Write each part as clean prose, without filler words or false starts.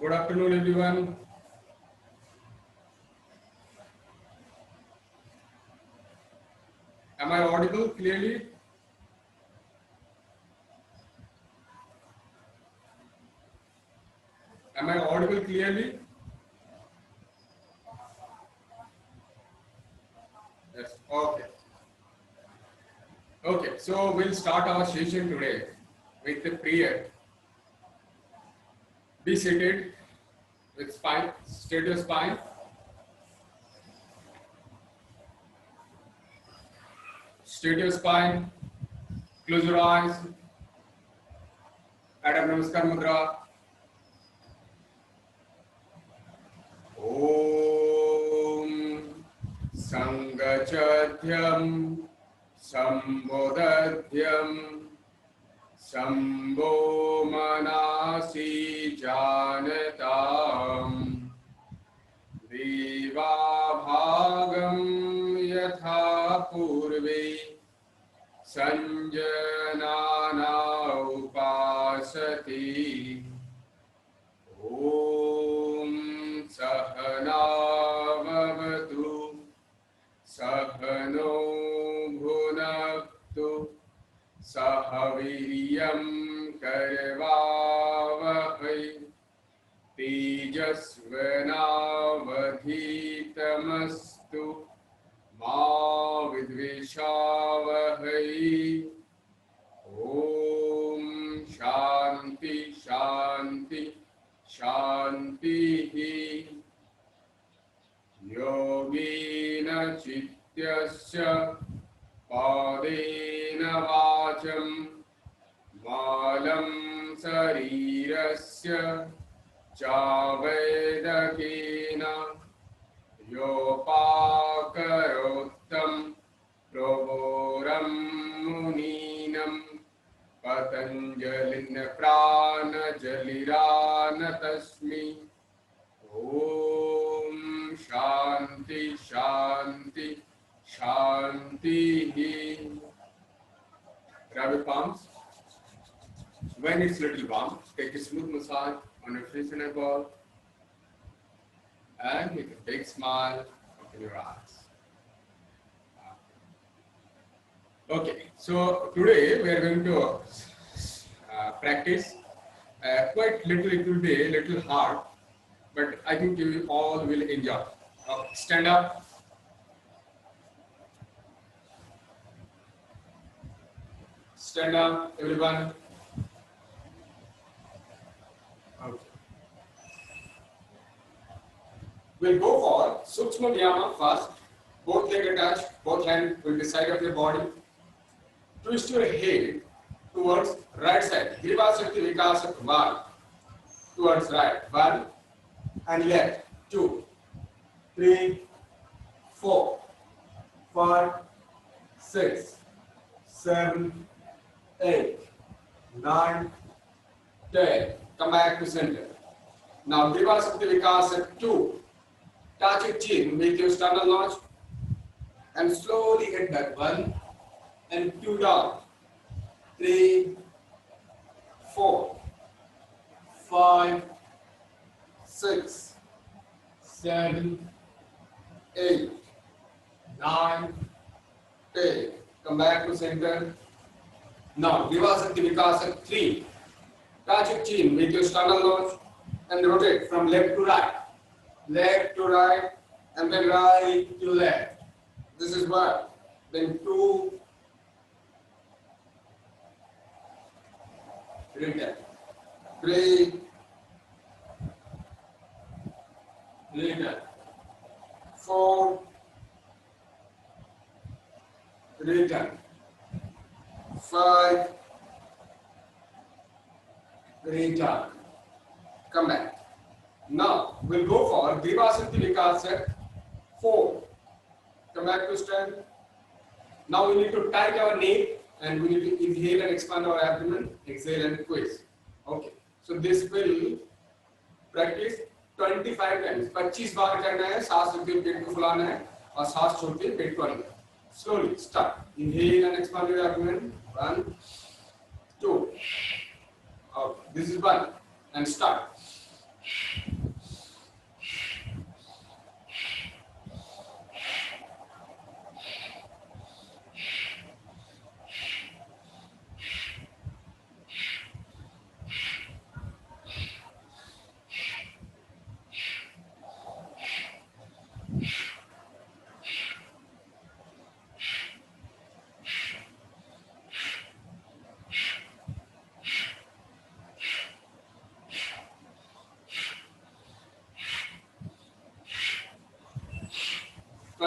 Good afternoon, everyone. Am I audible clearly? Am I audible clearly? Yes. Okay. Okay. So we'll start our session today with the prayer. Be seated with spine, straight your spine. Straight your spine. Close your eyes. Adab Namaskar Mudra. Om Sangachadhyam Sambodadhyam Sambho Manasi Janatam Deva Bhagam Yatha Purve Sanjanana Upasati Om Sahana Vavatu Sahano Bhunaktu Sahaviryam Karvavahai Tejasvanavadhitamastu Ma Vidvishavahai Om Shanti Shanti Shantihi Yogina Chityasya Padena Vacham Malam Sarirasya Chavedakena Yopakarotam Provoram Muninam Patanjalin Prana Jalirana Tasmi Om Shanti Shanti Shanti. Grab your palms. When it's little warm, take a smooth massage on your face and eyeball and make a big smile, open your eyes. Okay, so today we are going to practice quite little. It will be a little hard, but I think you all will enjoy. Stand up. Stand up, everyone. Okay. We'll go for Sukshma Vyayama first. Both legs attached, both hands will be side of your body. Twist your head towards right side. Grivasakti Vikasak 1. Towards right. 1. And left. 2, 3, 4, 5, 6, 7, 8, 9, 10. Come back to center. Now Grivasakti Vikasak 2. Touch your chin with your sternal notch and slowly hit back. 1 and 2 down. 3, 4, 5, 6, 7, 8, 9, 10. Come back to center. Now Grivasakti Vikasak 3. Touch your chin with your sternal notch and rotate from left to right. Left to right and then right to left. This is 1. Then 2. Return. 3. Return. 4. Return. 5. Return. Come back. Now we'll go for Grivasakti Vikasak 4. Come back to stand. Now we need to tight our neck and we need to inhale and expand our abdomen, exhale and twist. Okay. So this will practice 25 times. 25 बार करना है. सांस लेते हुए पेट को फुलाना है और सांस छोड़ते हुए पेट को अंदर. Slowly start. Inhale and expand your abdomen. 1, 2. Okay. This is 1 and start.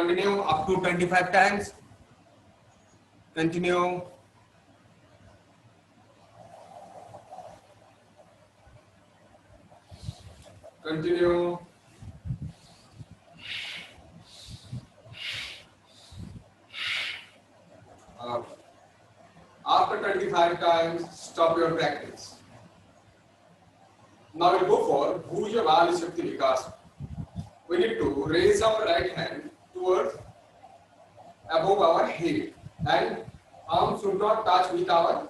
Continue up to 25 times. Continue. Continue. After 25 times, stop your practice. Now we'll go for Bhujavali Shakti Vikas. We need to raise our right hand towards above our head, and arms should not touch with our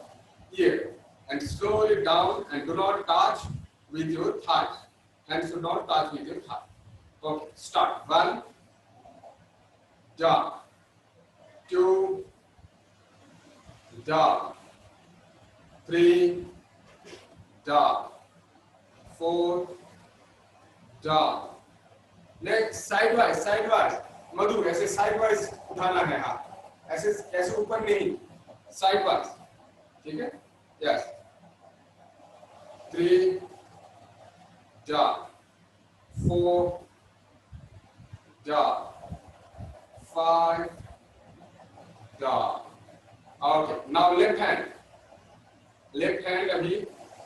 ear, and slowly down, and do not touch with your thigh. Hands should not touch with your thigh. Okay, start. 1, jump. 2, jump. 3, jump. 4, jump. Next sidewise Madhu ऐसे side wise उठाना है हाथ, ऐसे ऐसे ऊपर नहीं, side wise, ठीक है? Yes. 3 jump, 4 jump, 5 jump. Okay, now left hand अभी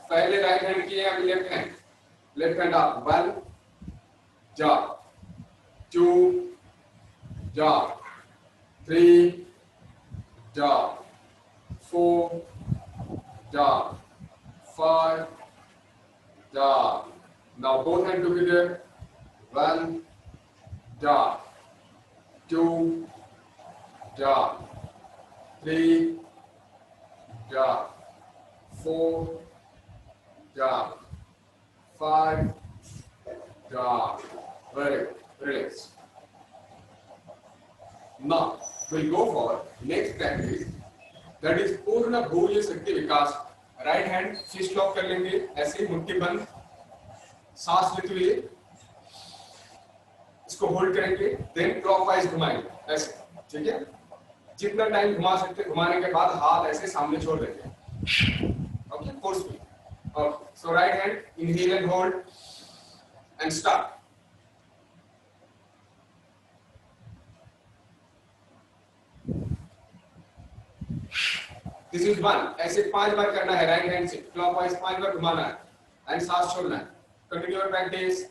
पहले राइट हैंड किए, अभी लेफ्ट हैंड आप. 1 jump, 2 jump, 3 jump, 4 jump, 5 jump. Now both hands together. 1 jump, 2 jump, 3 jump, 4 jump, 5 jump. Very good. Relax. Now we'll go for next practice, that is पूर्ण भुज शक्ति विकास. Right hand fist lock कर लेंगे, ऐसे मुट्ठी बंद, सांस लेते हुए इसको होल्ड करेंगे, देन क्लॉकवाइज घुमाएंगे ऐसे, ठीक है? जितना टाइम घुमा सकते, घुमाने के बाद हाथ ऐसे सामने छोड़ देंगे. Okay, forcefully. Okay, so right hand inhale and hold and start. This is 1. ऐसे 5 बार करना है, राइट हैंड से क्लॉकवाइज 5 बार घुमाना है एंड सांस छोड़ना है. Continue your practice.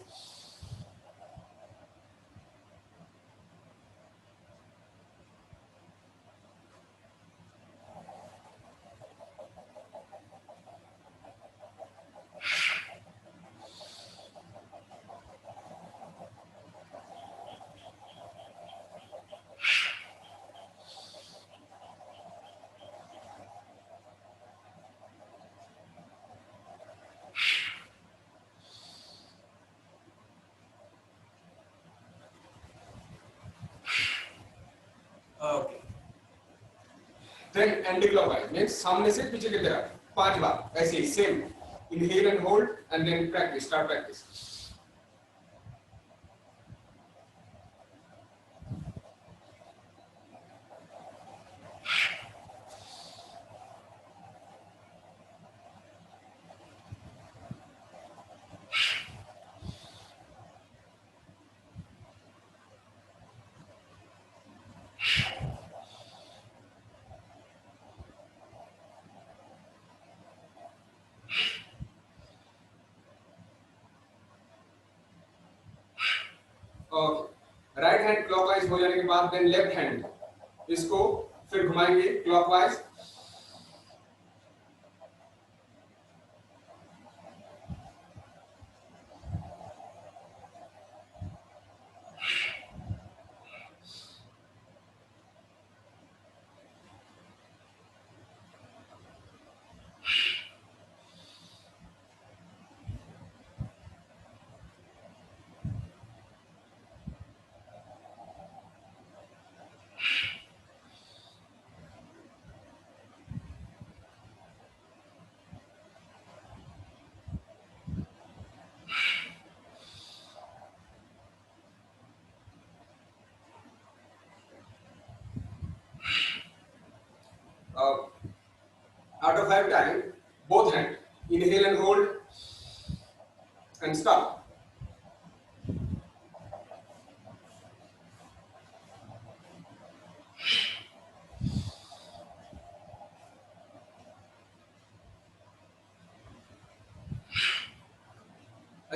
Okay, then anticlockwise means सामने से पीछे की तरफ 5 बार ऐसे ही same. Inhale and hold and then practice, start practice. Okay, right hand clockwise हो जाने के बाद देन लेफ्ट हैंड इसको फिर घुमाएंगे clockwise. Out of 5 times, both hands. Inhale and hold and stop.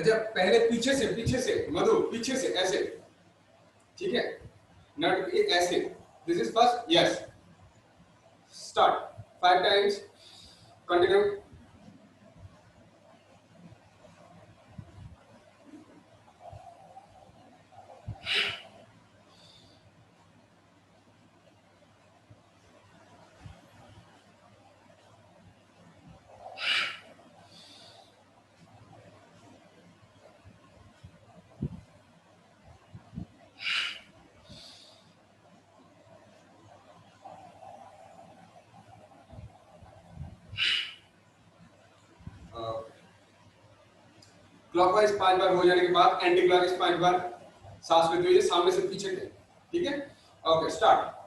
अच्छा पहले पीछे से मधु, पीछे से ऐसे, ठीक है, नॉट ऐसे, this is first, yes, start 5 times, continue. Clockwise 5 बार हो जाने के बाद एंटी क्लॉकवाइज 5 बार सांस लेते हुए सामने से पीछे के, ठीक है, ओके स्टार्ट।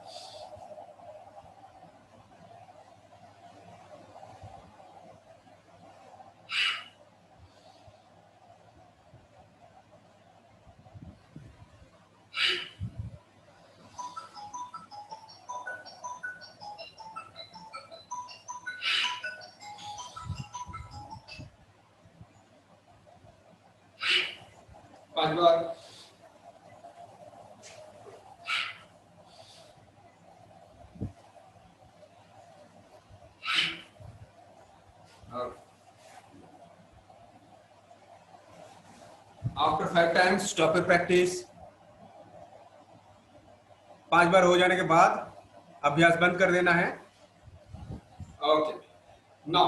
पांच बार, after 5 times stop your practice. 5 बार हो जाने के बाद अभ्यास बंद कर देना है। Okay, now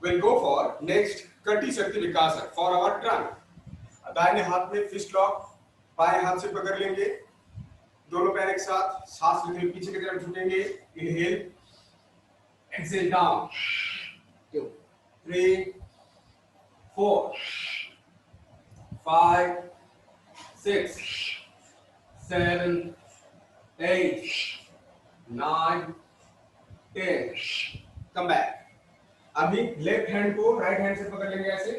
will go for next कटी शक्ति विकास फॉर आवर ट्रंक। दाहिने हाथ में फिस्ट लॉक, बाएं हाथ से पकड़ लेंगे, दोनों पैर एक साथ, सांस लेते हुए पीछे की तरफ झुकेंगे, inhale, exhale down, 2 3 4 5 6 7 8 9 10, come back. अभी लेफ्ट हैंड को राइट हैंड से पकड़ लेंगे ऐसे,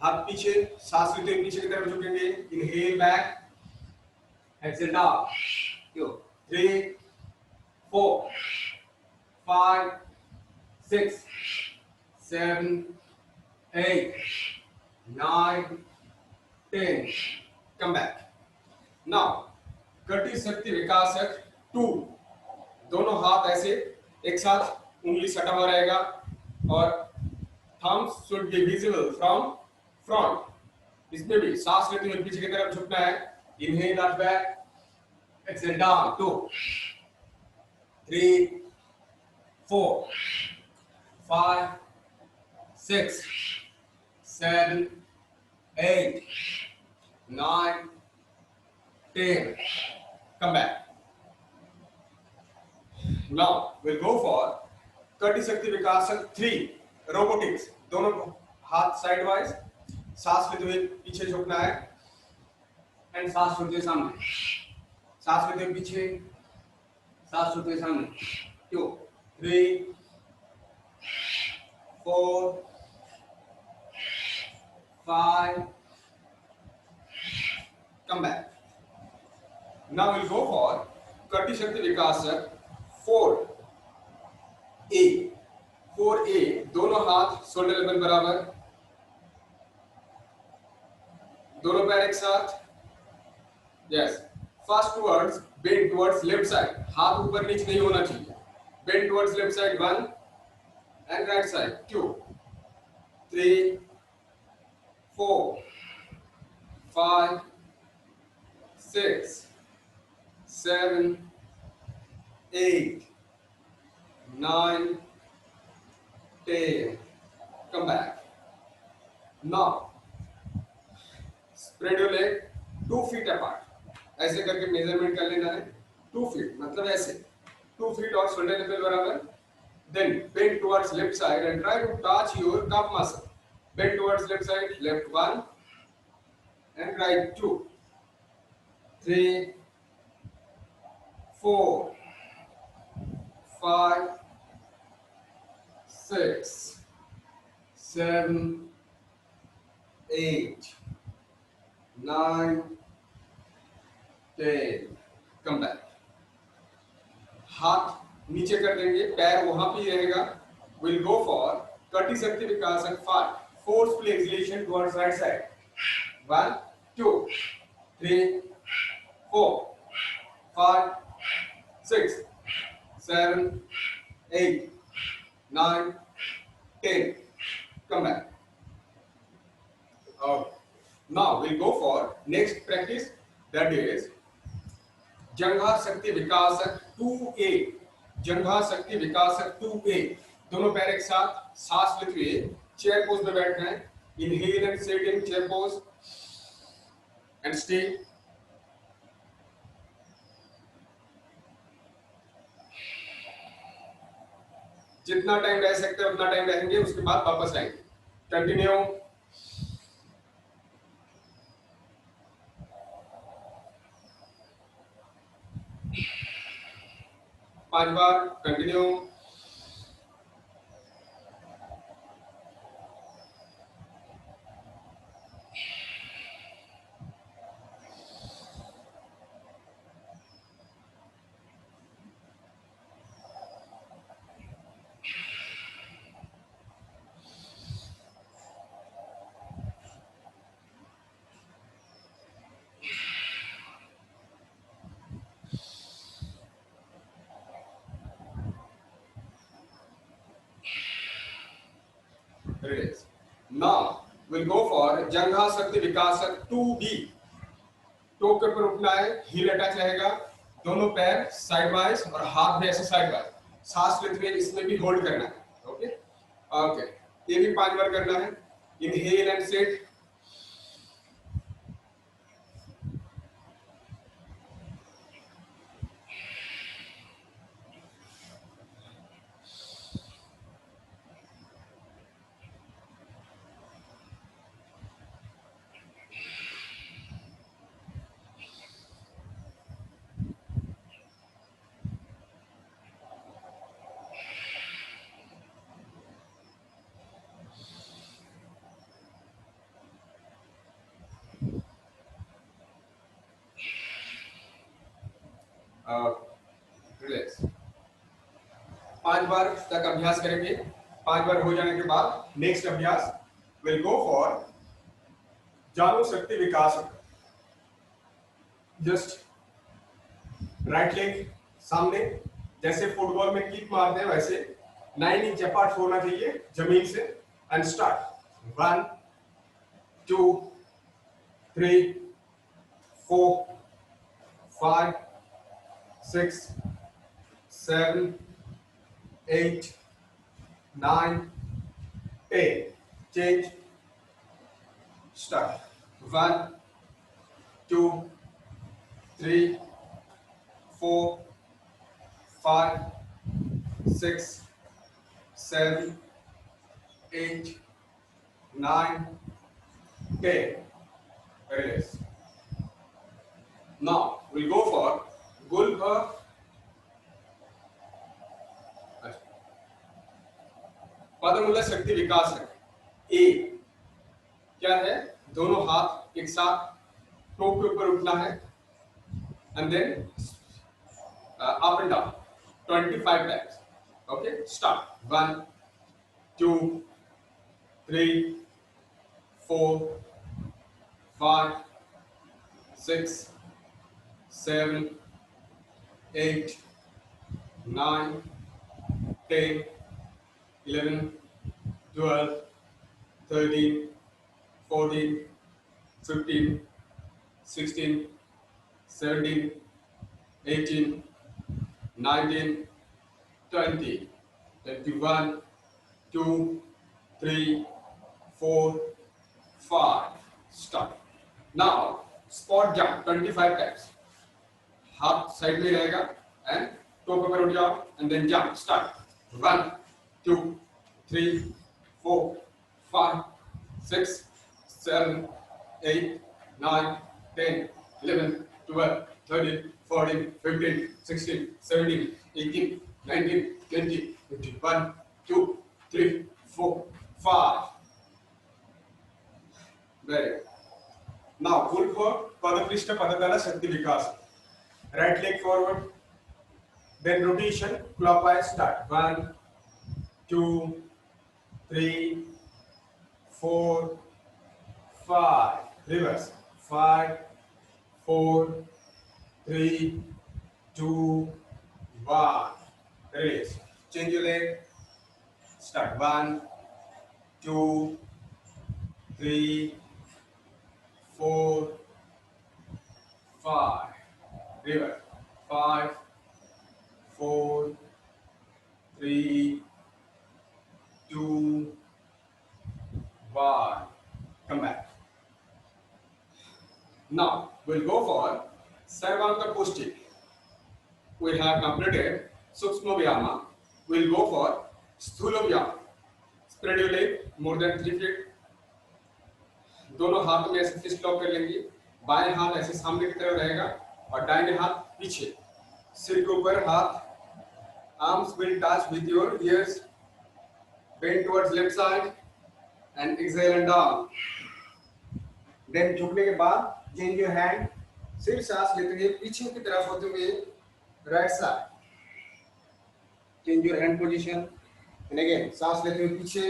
हाथ पीछे, सांस लेते हुए पीछे की तरफ झुकेंगे, inhale back, exhale down, 2 3 4 5 6 7 8 9 10, come back. Now कटी शक्ति विकासक 2, दोनों हाथ ऐसे एक साथ, उंगली सटा हुआ रहेगा और thumbs should be visible from front। इसमें भी सांस लेते हुए पीछे की तरफ झुकना है, inhale arch back, exhale down, 2 3 4 5 6 7 8 9 10, come back। Now we'll go for कटी शक्ति विकासक 3, रोबोटिक्स। दोनों हाथ साइड वाइज, सांस लेते हुए पीछे झुकना है एंड सांस छोड़ते हुए सामने, सांस लेते हुए पीछे, सांस छोड़ते हुए सामने, 2 3 4 5, come back। Now we'll go for कटी शक्ति विकासक 4A। 4A, दोनों हाथ शोल्डर लेवल बराबर, दोनों पैर एक साथ, yes, first towards bend towards left side, हाथ ऊपर नीचे नहीं होना चाहिए, bend towards left side 1 and right side 2 3 4 5 6 7 8 9 10, come back। Now spread your leg 2 feet apart, ऐसे करके मेजरमेंट कर लेना है, 2 feet मतलब ऐसे 2 feet और शोल्डर लेवल बराबर। Then bend towards left side and try to touch your calf muscle। Bend towards left side, left 1 and right 2 3 4 5 6 7 8 9 10, come back. हाथ नीचे कर देंगे, पैर वहां पे ही रहेगा। विल गो फॉर कटी शक्ति विकासक 5, forceful exhalation towards right side. 1, 2, 3, 4, 5, 6, 7, 8, 9, 10. Come back. Now we'll go for next practice, that is जंघा शक्ति विकासक 2A. जंघा शक्ति विकासक 2A. दोनों पैर एक साथ सांस लेते हुए चेयर पोज में बैठना है. Inhale and sit in chair pose and stay. जितना टाइम रह सकते हैं उतना टाइम रहेंगे, उसके बाद वापस आएंगे. कंटिन्यू. पांच बार. Continue. Release. Now we'll go for जंघा शक्ति विकासक 2B. टो के ऊपर उठना है, हील अटैच रहेगा, दोनों पैर साइड वाइज और हाथ भी ऐसे साइड वाइज. सांस लेते हुए इसमें भी होल्ड करना है. Okay okay. ये भी 5 बार करना है. Inhale and sit. रिलैक्स. 5 बार तक अभ्यास करेंगे. 5 बार हो जाने के बाद नेक्स्ट अभ्यास विल गो फॉर जानु शक्ति विकास. जस्ट राइट लेग सामने, जैसे फुटबॉल में किक मारते हैं वैसे 9 इंच अपार्ट होना चाहिए जमीन से. And start. 1, 2, 3, 4, 5, 6, 7, 8, 9, 10. Change. Start. 1, 2, 3, 4, 5, 6, 7, 8, 9, 10. Release. Now we'll go for गुल्फ. पदमूल शक्ति विकास है. ए क्या है? दोनों हाथ एक साथ टो के ऊपर उठना है and then up and down 25 times. Okay start. 1, 2, 3, 4, 5, 6, 7, 8, 9, 10, 11, 12, 13, 14, 15, 16, 17, 18, 19, 20, 21, 2, 3, 4, 5. Stop. Now spot jump 25 times. हाथ साइड में रहेगा एंड टो पे उठ जाओ and then jump. Start. 1, 2, 3, 4, 5, 6, 7, 8, 9, 10, 11, 12, 13, 14, 15, 16, 17, 18, 19, 20, 21, 2, 3, 4, 5. Very good. Now pull for पदपृष्ठ पदतल शक्ति विकास. Right leg forward, then rotation clockwise. Start. 1, 2, 3, 4, 5. Reverse. 5, 4, 3, 2, 1. Release. Change your leg. Start. 1, 2, 3, 4, 5. Reverse. 5, 4, 3, 2, 1. Come back. Now we'll go for Sarvanga Pushti. We have completed Sukshma Vyama. We'll go for Sthula Vyama. Spread your leg more than 3 feet. दोनों हाथों में ऐसे fist lock कर लेंगे. बाएं हाथ ऐसे सामने की तरफ रहेगा और दाहिने हाथ पीछे. सिर के ऊपर हाथ. Arms will touch with your ears. Bend towards left side and exhale and down. Then झुकने के बाद change your hand. सिर सांस लेते हुए पीछे की तरफ होते हुए right side. Change your hand position. And again सांस लेते हुए पीछे.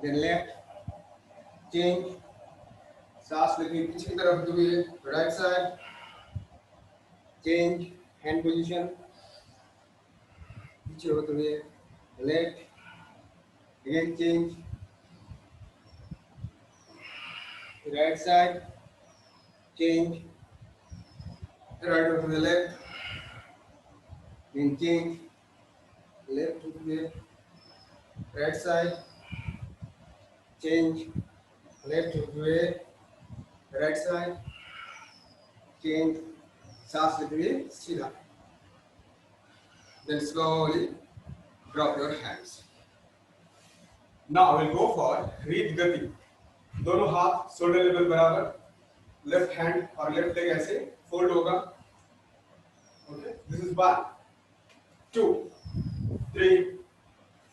Then left. Change. सांस लेते हुए पीछे की तरफ होते हुए right side. Change hand position. पीछे होते हुए left. Again change. Right side. Change. Right to the left. Then change. Left to the right side. Change. Left to the right side. Change. सांस लेते हुए सीधा. Then slowly drop your hands. Now we'll go for Reed Gati. दोनों हाथ shoulder level बराबर. Left hand और left leg ऐसे fold होगा. Okay, this is 1, 2, 3,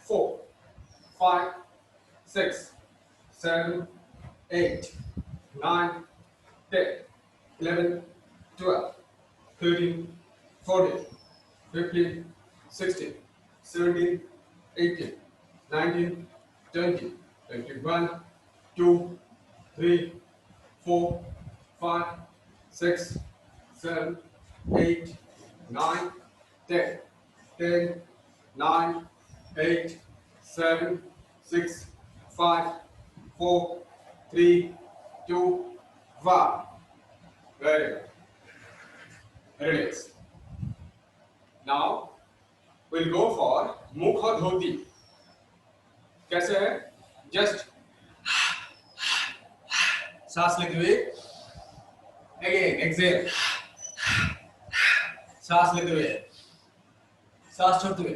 4, 5, 6, 7, 8, 9, 10, 11, 12, 13, 14, 15, 16, 17, 18, 19, 20, 21, 2, 3, 4, 5, 6, 7, 8, 9, 10, 10, 9, 8, 7, 6, 5, 4, 3, 2, 1. Very good. Release. Now we'll go for Mukha Dhoti. कैसे है? Just सांस लेते हुए. Again exhale. सांस लेते हुए. सांस छोड़ते हुए.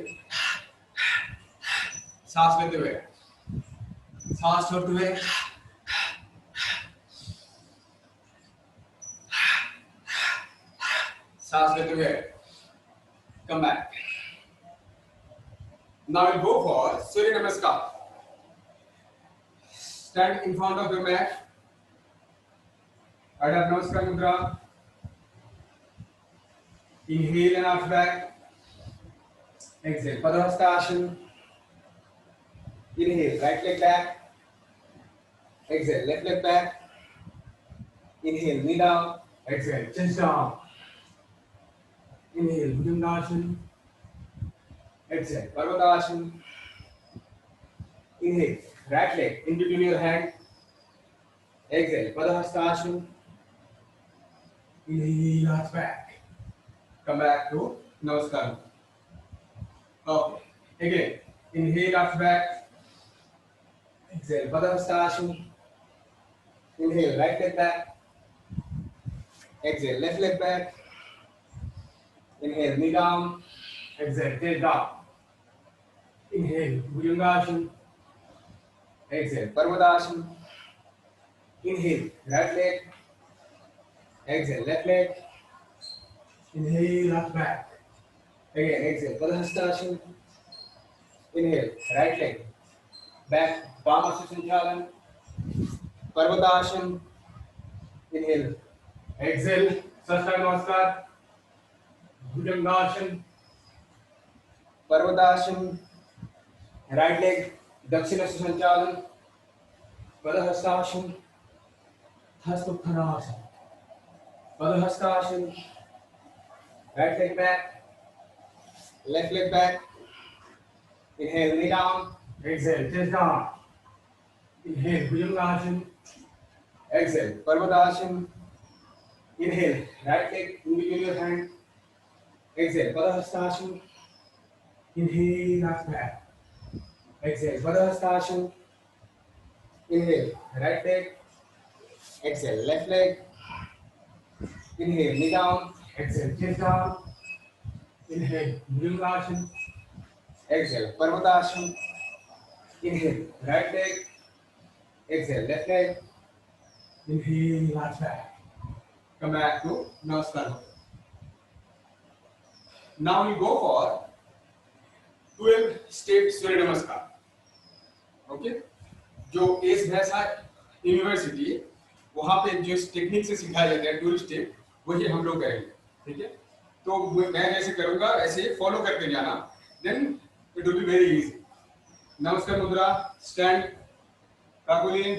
सांस लेते हुए. सांस छोड़ते हुए. सांस लेते हुए. Come back. Now we'll go for Surya Namaskar. Stand in front of your mat. Adha Namaskar Mudra. Inhale and out back. Exhale. Padahastasana. Inhale, right leg back. Exhale, left leg back. Inhale, knee down. Exhale, chin down. Inhale, Bhujangasana. Exhale, Parvatasana. Inhale, right leg in between your hand. Exhale, Padahastasana. Inhale, arch back. Come back to Namaskar. Okay. Again, inhale, arch back. Exhale, Padahastasana. Inhale, right leg back. Exhale, left leg back. Inhale, knee down. Exhale, tail down. Inhale, Bhujangasana. Exhale, Parvatasana. Inhale, right leg. Exhale, left leg. Inhale, arch back. Again, exhale, Padahastasana. Inhale, right leg. Back, Vamasana Sanchalan. Parvatasana. Inhale. Exhale, Sastanga Namaskar. Bhujangasana. Parvatasana. Right leg, Dakshina Sanchalan. Padahastasana, Hastottanasana. Padahastasana, right leg back, left leg back. Inhale, knee down. Exhale, chest down. Inhale, Bhujangasana. Exhale, Parvatasana. Inhale, right leg in between your hand. Exhale, Padahastasana. Inhale, left back. Exhale, Padahastasana. Inhale, right leg. Exhale, left leg. Inhale, knee down. Exhale, chest down. Inhale, Bhujangasana. Exhale, Parvatasana. Inhale, right leg. Exhale, left leg. Inhale, last back. Come back to Namaskar. Now we go for 12-step Surya Namaskar. Okay? जो S भैंसा university वहां पे जो technique से सिखाया जाता है 12 step वही हम लोग करेंगे. ठीक है? तो मैं जैसे करूंगा ऐसे फॉलो करते जाना. Then it will be very easy. Namaskar mudra, stand, Kakuli.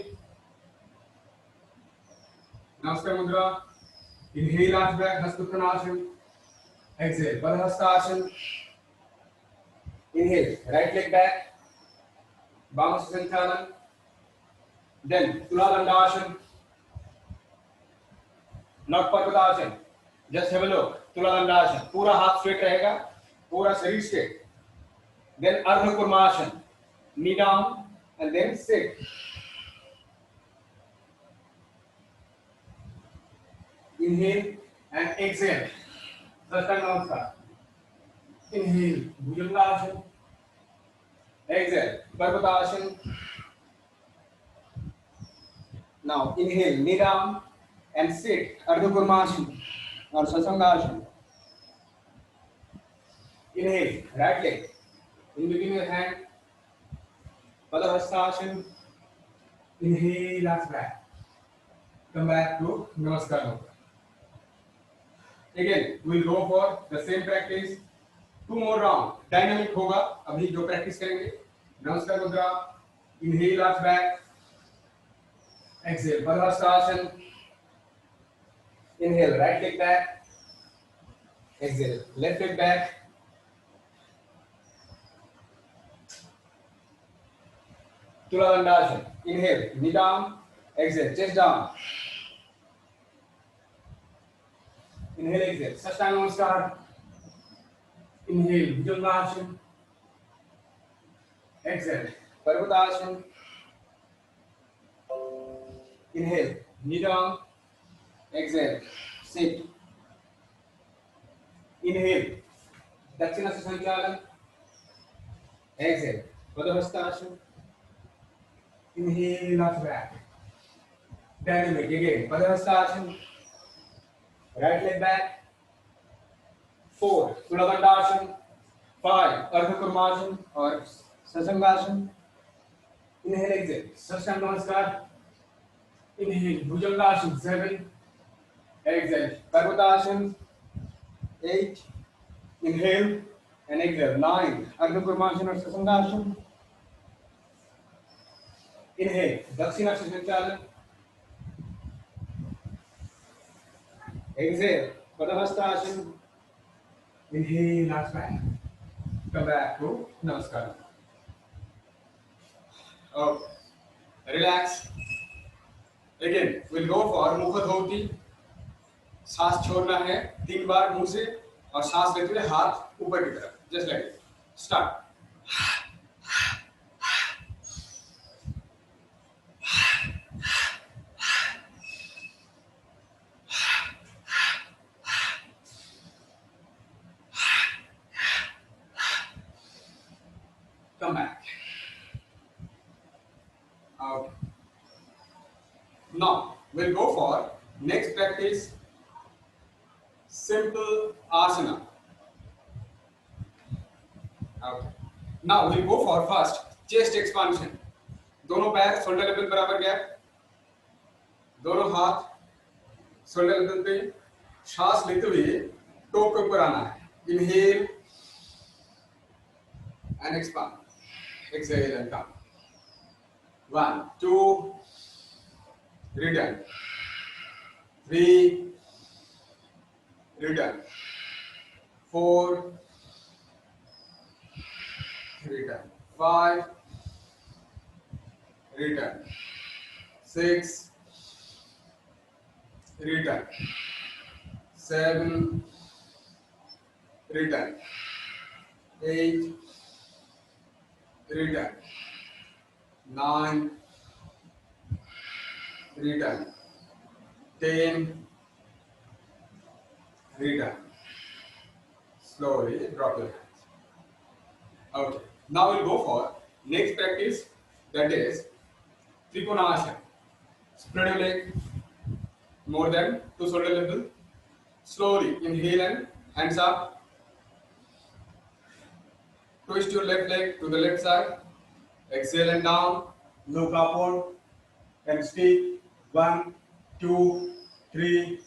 नमस्कार मुद्रा. Inhale, arch back, Hastottanasana. Exhale, Padahastasana. Inhale, right leg back, Vamasa Sanchalan. Then Tula Dandasana, not Parvatasana. Just have a look. Tula Dandasana. पूरा हाथ straight रहेगा, पूरा शरीर straight. Then Ardha Kurmasana, knee down and then sit. Inhale and exhale. Sastanga Namaskar. Inhale, Bhujangasana. Exhale, Parvatasana. Now inhale, knee down and sit. Ardha Kurmasana or Sasangasana. Inhale, right leg in between your hand. Padahastasana. Inhale, last back. Come back to Namaskar. Again, we'll go for the same practice. 2 more round. Dynamic होगा. अभी जो practice करेंगे. नमस्कार मुद्रा. Inhale, arch back. Exhale, Padahastasana. Inhale, right leg back. Exhale, left leg back. Tula Dandasana. Inhale, knee down. Exhale, chest down. Inhale, exhale. Sastanga Namaskar. Inhale, Bhujangasana. Exhale, Parvatasana. Inhale, knee down. Exhale, sit. Inhale, Dakshina Sanchalan. Exhale, Padahastasana. Inhale, last back. Dynamic again. Padahastasana. Right leg back. 4, Tula Dandasana. 5, Ardha Kurmasana or Sasangasana. Inhale, exhale. Sastanga Namaskar. Inhale, Bhujangasana. 7. Exhale, Parvatasana. 8. Inhale and exhale. 9, Ardha Kurmasana or Sasangasana. Inhale, Dakshina Sanchalan. Exhale, Padahastasana. Inhale, last back. Come back to Namaskar. Okay. Relax. Again, we'll go for Mukha Dhoti. सांस छोड़ना है 3 बार मुंह से और सांस लेते हुए हाथ ऊपर की तरफ. Just like it. Start. Come back. Okay. Now we'll go for next practice. Simple asana. Okay. Now we'll go for first chest expansion. दोनों पैर शोल्डर लेवल बराबर गैप. दोनों हाथ शोल्डर लेवल पे. सांस लेते हुए टो के ऊपर आना है. Inhale and expand. Exhale and come. 1, 2, return, 3, return, 4, return, 5, return, 6, return, 7, return, 8, return, 9, return, 10, return. Slowly drop your hands. Okay. Now we'll go for next practice, that is Trikonasana. Spread your leg more than to shoulder level. Slowly inhale and hands up. Twist your left leg to the left side. Exhale and down. Look upward and stay. 1, 2, 3,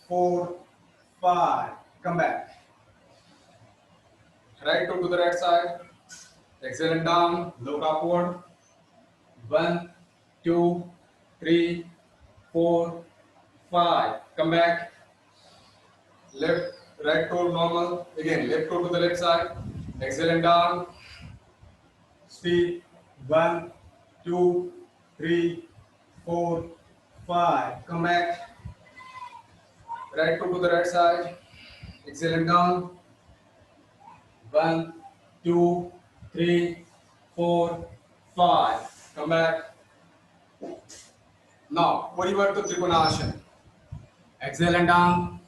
4, 5. Come back. Right toe to the right side. Exhale and down. Look upward. 1, 2, 3, 4, 5. Come back. Left, right toe normal. Again, left toe to the left side. Exhale and down. Stay. 1, 2, 3, 4, 5. Come back. Right toe to the right side. Exhale and down. 1, 2, 3, 4, 5. Come back. Now, Parivarta Trikonasana. Exhale and down.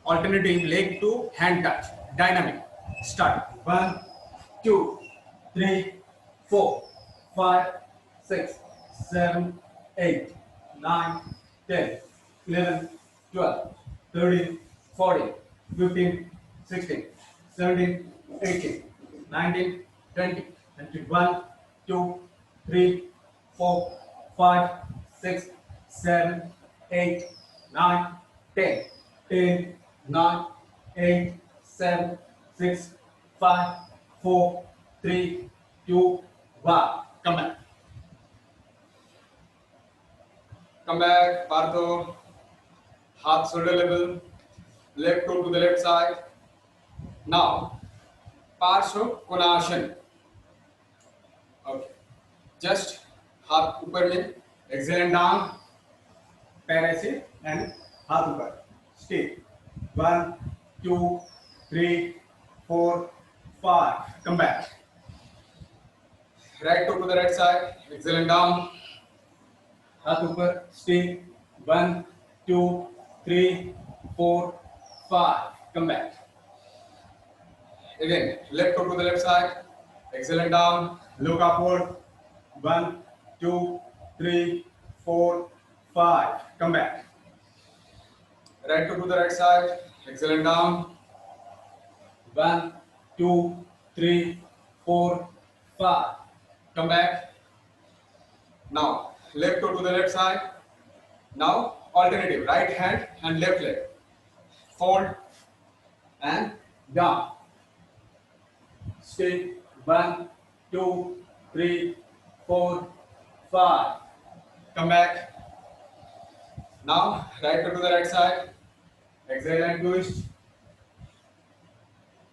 Alternating leg to hand touch. Dynamic. Start. 1, 2, 3, 4, 5, 6, 7, 8, 9, 10, 11, 12, 13, 14, 15, 16, 17, 18, 19, 20, 21, 2, 3, 4, 5, 6, 7, 8, 9, 10, 10, 9, 8, 7, 6, 5, 4, 3, 2, 1. Come back. Come back, Partho. Half shoulder level. Left toe to the left side. Now, Parshva Konasana. Okay. Just हाथ ऊपर में. Exhale and down. पैर ऐसे and हाथ ऊपर. Stay. 1, 2, 3, 4, 5. Come back. Right toe to the right side. Exhale and down. हाथ ऊपर. Stay. 1, 2, 3, 4, 5. Come back. Again, left toe to the left side. Exhale and down. Look upward. 1, 2, 3, 4, 5. Come back. Right toe to the right side. Exhale and down. 1, 2, 3, 4, 5. Come back. Now, left toe to the left side. Now, alternative. Right hand and left leg. Fold and down. Stay. 1, 2, 3, 4, 5. Come back. Now, right toe to the right side. Exhale and twist.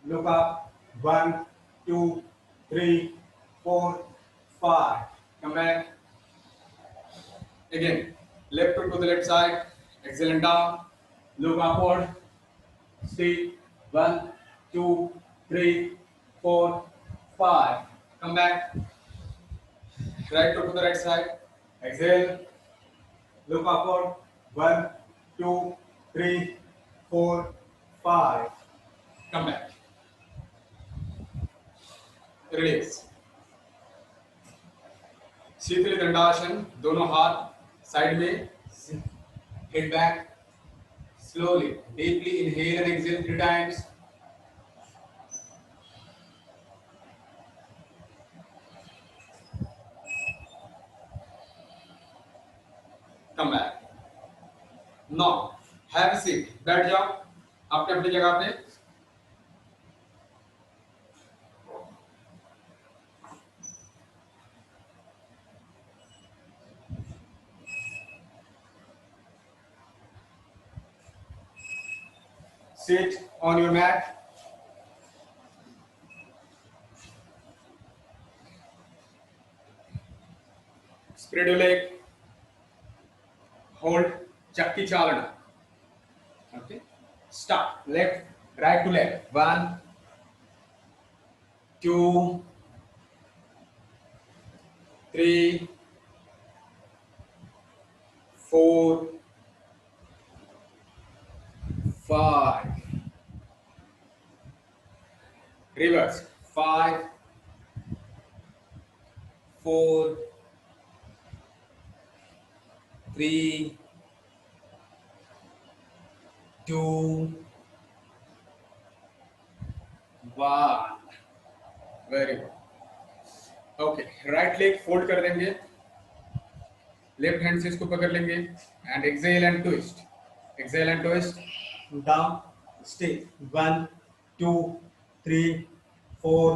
Look up. 1, 2, 3, 4, 5. Come back. Again, left toe to the left side. Exhale and down. Look upward. Stay. 1, 2, 3, 4, 5. Come back. Right toe to the right side. Exhale. Look upward. 1, 2, 3, 4, 5. Come back. Release. शीतल दंडासन. दोनों हाथ side में. Head back. Slowly, deeply inhale and exhale 3 times. Come back. Now, have a seat. बैठ जाओ अपने अपनी जगह पे. Sit on your mat. Spread your leg. Hold Chakki Chalana. Okay. Start. Left, right to left. 1, 2, 3, 4, 5. Reverse. 5, 4, 3, 2, 1. Very good. Okay, right leg fold कर देंगे, left hand से इसको पकड़ लेंगे and exhale and twist, exhale and twist, down, stay, 1, 2, 3, 4,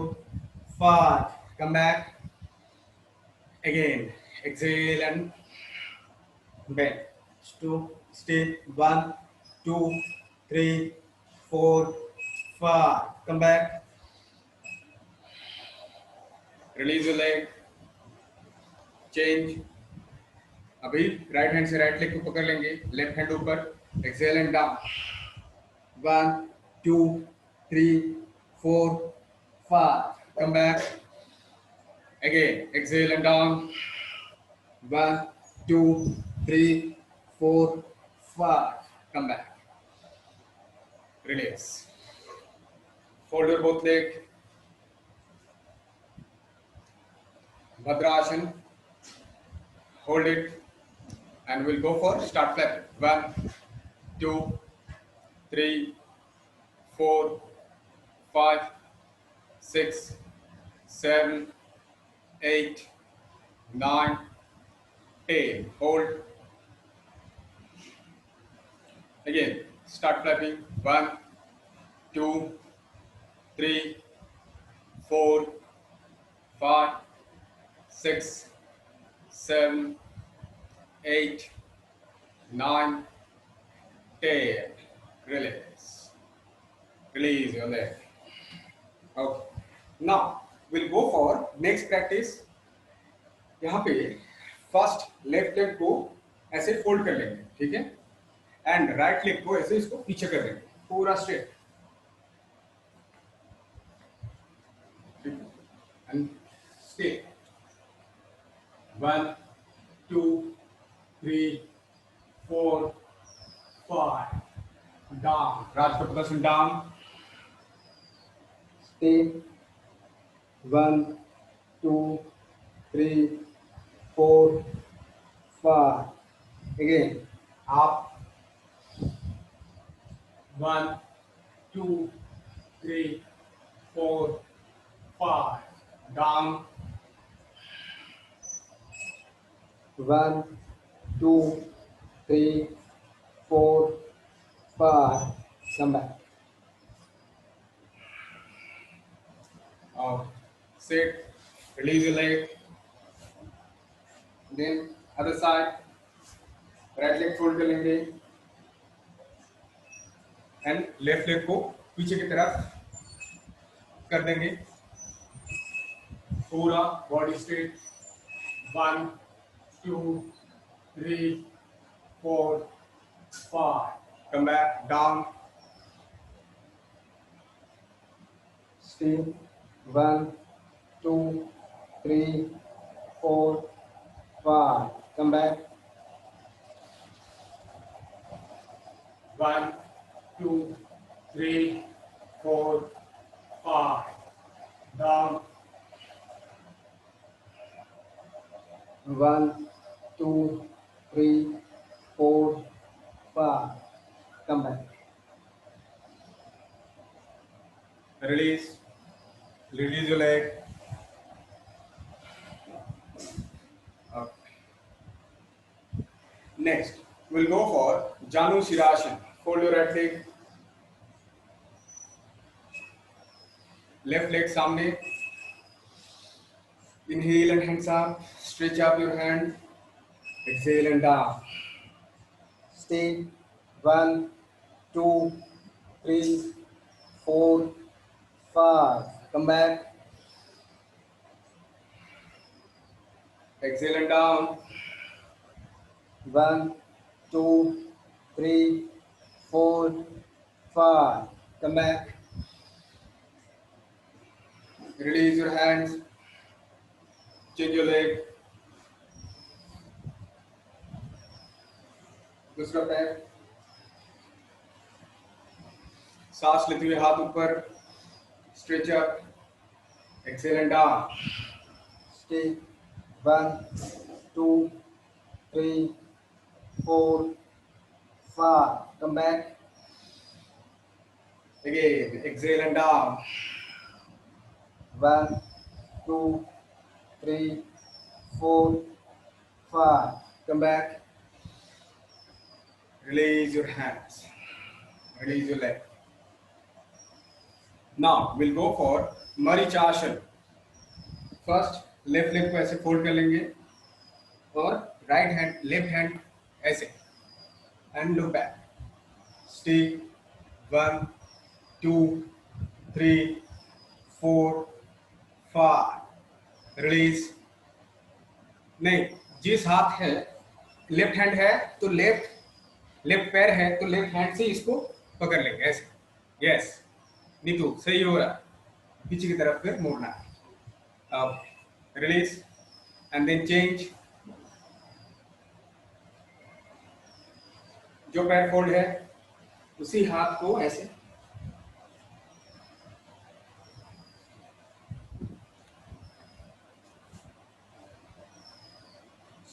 5, come back, again, exhale and back, 2, stay, 1, 2, 3, 4, 5, come back, release your leg, change. अभी right hand से right leg को पकड़ लेंगे, लेफ्ट हैंड ऊपर, exhale and down, 1, 2, 3, 4, 5, come back, again exhale and down, 1, 2, 3, 4, 5, come back, release, fold your both leg, Bhadrasana, hold it, and we'll go for start clapping. 1, 2, 3, 4, 5, 6, 7, 8, 9, 10. Hold. Again, start clapping. 1, 2, 3, 4, 5, 6, 7, 8, 9, 10. Release. Release your leg. Okay. Now we'll go for next practice. यहाँ पे first left leg को ऐसे fold कर लेंगे, ठीक है, and right leg को ऐसे इसको पीछे कर देंगे, पूरा straight, and stay, 1, 2, 3, 4, 5, down, Raj Kapoor down, stay, 1, 2, 3, 4, 5, again, up, 1, 2, 3, 4, 5, down, 1, 2, 3, 4, 5, come back. Sit, release your leg. Then other side, right leg fold कर लेंगे एंड लेफ्ट लेग को पीछे की तरफ कर देंगे, पूरा body straight, 1, 2, 3, 4, 5, come back, down, stay, 1, 2, 3, 4, 5, come back, 1, 2, 3, 4, 5, down, 1, 2, 3, 4, 5, come back, release, release your leg. Okay. Next we'll go for Janu Shirasana. Fold your right leg, left leg सामने, inhale and hands up, stretch up your hand, exhale and down, stay, 1, 2, 3, 4, 5. Come back. Exhale and down. 1, 2, 3, 4, 5. Come back. Release your hands. Change your leg. दूसरा पैर. सांस लेते हुए हाथ ऊपर. Stretch up. Exhale and down. Stay. 1, 2, 3, 4, 5. Come back. Again. Exhale and down. 1, 2, 3, 4, 5. Come back. Release your hands. Release your leg. Now we'll go for Marichasana. First left leg को ऐसे fold कर लेंगे और राइट हैंड लेफ्ट हैंड ऐसे and look back. Stay. 1, 2, 3, 4, 5. Release. नहीं, जिस हाथ है लेफ्ट हैंड है तो लेफ्ट पैर है तो लेफ्ट हैंड से इसको पकड़ लेंगे ऐसे. यस नीतू, सही हो रहा. पीछे की तरफ फिर मोड़ना है. अब रिलीज एंड देन चेंज. जो पैर फोल्ड है उसी हाथ को ऐसे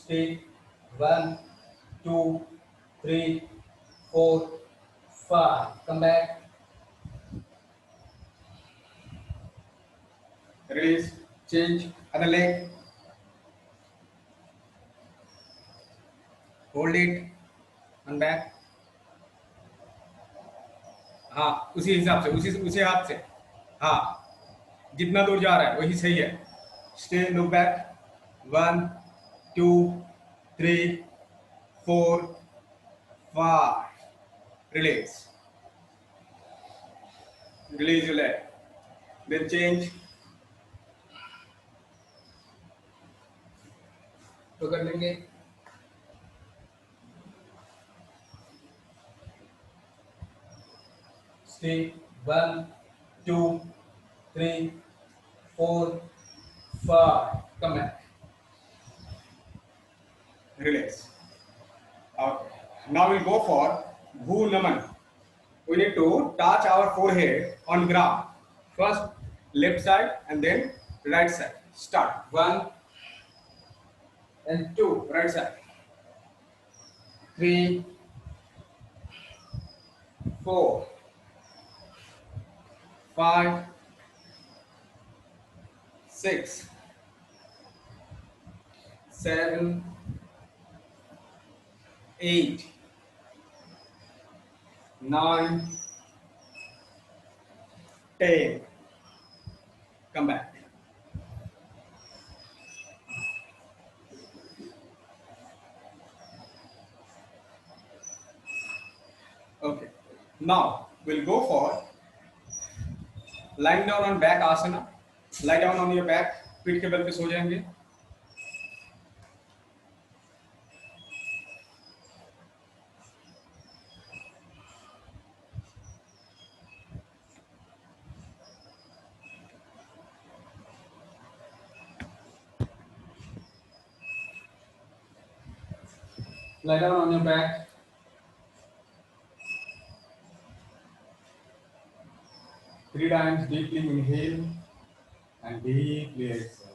Stay. 1, 2, 3, 4, 5. Come back. release. Change other leg. Hold it and back. हाँ, उसी हिसाब से उसी हाथ से. हाँ, जितना दूर जा रहा है वही सही है. Stay. Look back. 1, 2, 3, 4, 5. Release. Release your leg. Then change. पकड़ लेंगे. Stay. 1, 2, 3, 4, 5. Come back. Relax. Okay. Now we'll go for Bhu Naman. We need to touch our forehead on ground. First left side and then right side. Start. 1 and 2. Right side. 3, 4, 5, 6, 7, 8, 9, 10. Come back. Okay. Now we'll go for lying down on back asana. Lie down on your back. पीठ के बल पे सो जाएंगे. Lie down on your back. Three times deeply inhale and deeply exhale.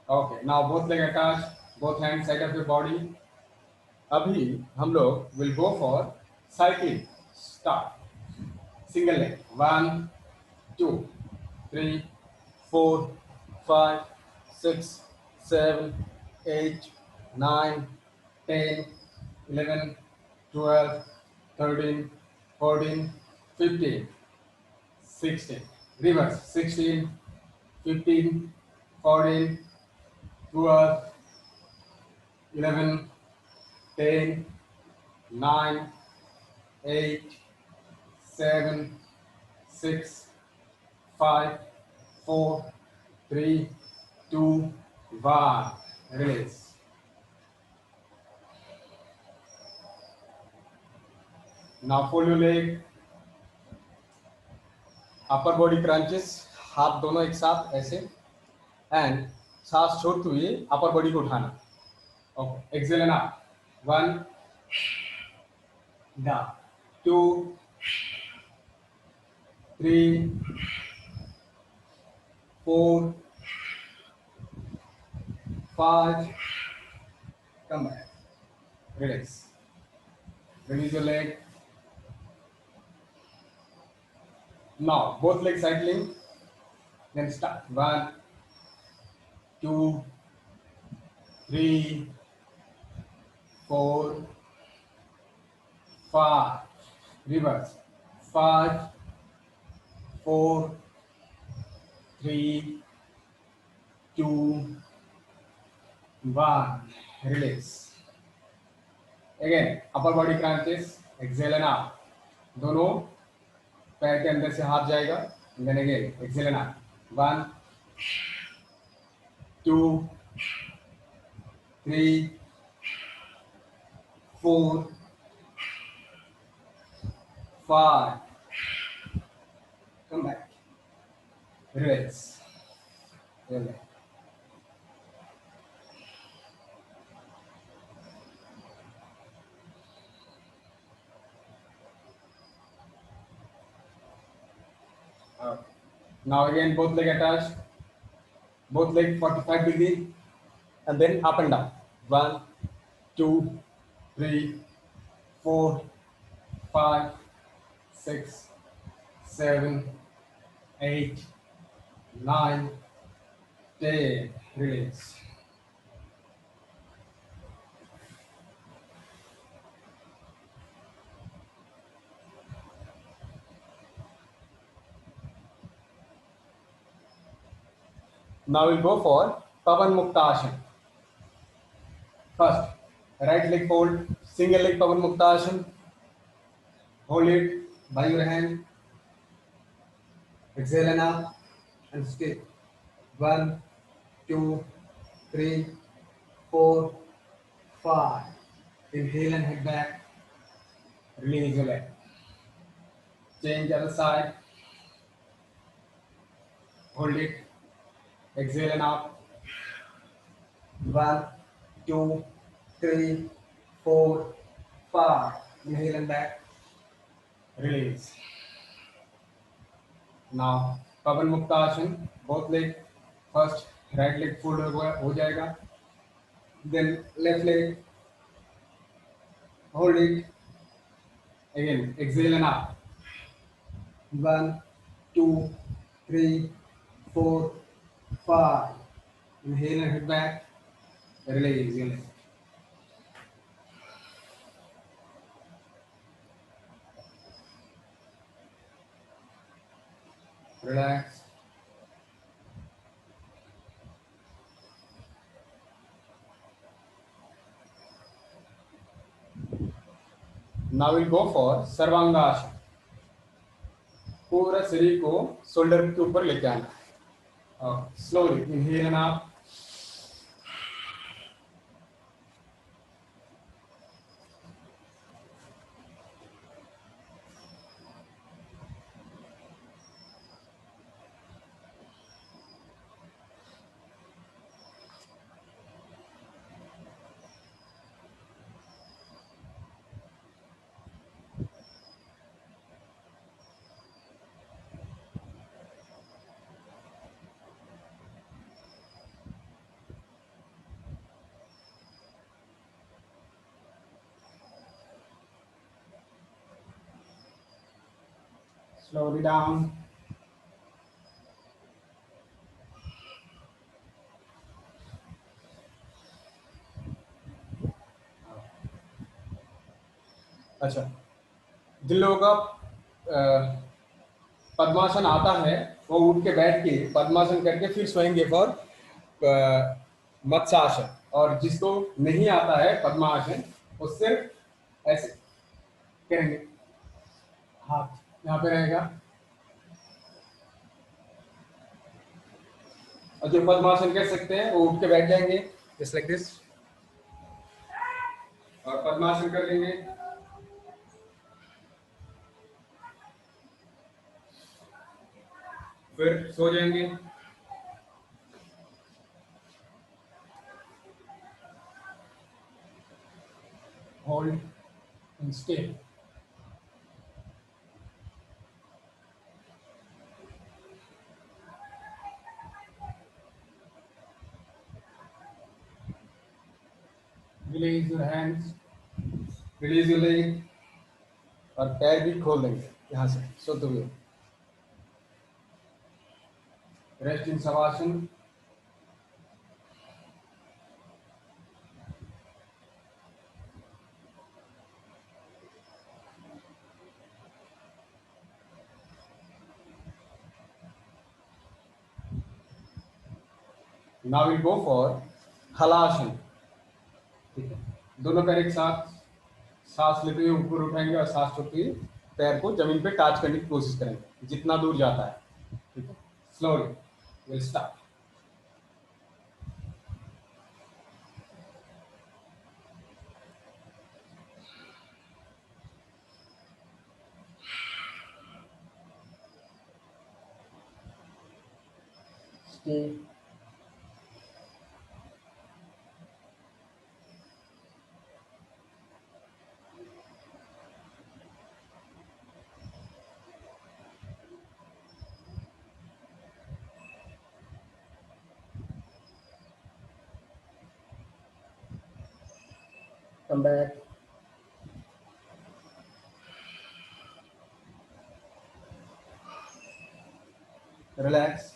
Okay, now both leg attached, both hands side of your body. अभी हम लोग will go for cycling. Start. Single leg. 1, 2, 3, 4, 5, 6, 7, 8, 9, 10, 11, 12, 13, 14, 15, 16. Reverse. 16, 15, 14, 12, 11, 10, 9, 8, 7, 6, 5, 4, 3, 2, 1. Release. Now fold your leg. Upper body crunches, हाथ दोनों एक साथ ऐसे, and सांस छोड़ते हुए अपर बॉडी को उठाना. Okay, exhale and up. 1, down. 2, 3, 4, 5. Come back. Release. Release your leg. Now both legs cycling. Then start. 1, 2, 3, 4, 5. Reverse. 5, 4, 3, 2, 1. Release. Again, upper body crunches. Exhale and up. दोनों पैर के अंदर से हाथ जाएगा. And then again, exhale and up. 1, 2, 3, 4, 5. Come back. Release. Relax. Okay. Now again, both leg attached. Both leg 45 degree, and then up and down. 1, 2, 3, 4, 5, 6, 7, 8, 9, 10. Release. Now we'll go for Pavan Mukta Asana. First, right leg fold, single leg Pavan Mukta Asana. Hold it by your hand. Exhale and up and stay. 1, 2, 3, 4, 5. Inhale and head back. Release your leg. Change other side. Hold it. Exhale and up. 1, 2, 3, 4, 5. Inhale and back. Release. Now Pavan Mukta Asana. Both leg. First right leg fold हो जाएगा. Then left leg. Hold it. Again exhale and up. 1, 2, 3, 4, 5. Inhale and head back. Release your leg. Relax. Now we'll go for सर्वांग आसन. पूरा शरीर को shoulder के ऊपर लेके आना. Slowly inhale and up. Slowly down. अच्छा, जिन लोगों का पद्मासन आता है वो उठ के बैठ के पद्मासन करके फिर सोएंगे फॉर मत्स्यासन, और जिसको नहीं आता है पद्मासन वो सिर्फ ऐसे करेंगे, हाथ यहाँ पे रहेगा, और जो पद्मासन कर सकते हैं वो उठ के बैठ जाएंगे जस्ट लाइक दिस, और पद्मासन कर लेंगे। फिर सो जाएंगे। Hold and stay. Release your hands, release your leg, और पैर भी खोल देंगे यहाँ से सोते हुए। Rest in shavasana. Now will go for halasana. ठीक है, दोनों पैर एक साथ सांस लेते हुए ऊपर उठाएंगे और सांस छोड़ते हुए पैर को जमीन पे टच करने की कोशिश करेंगे जितना दूर जाता है। ठीक है, slowly will start. Stay. Come back. Relax.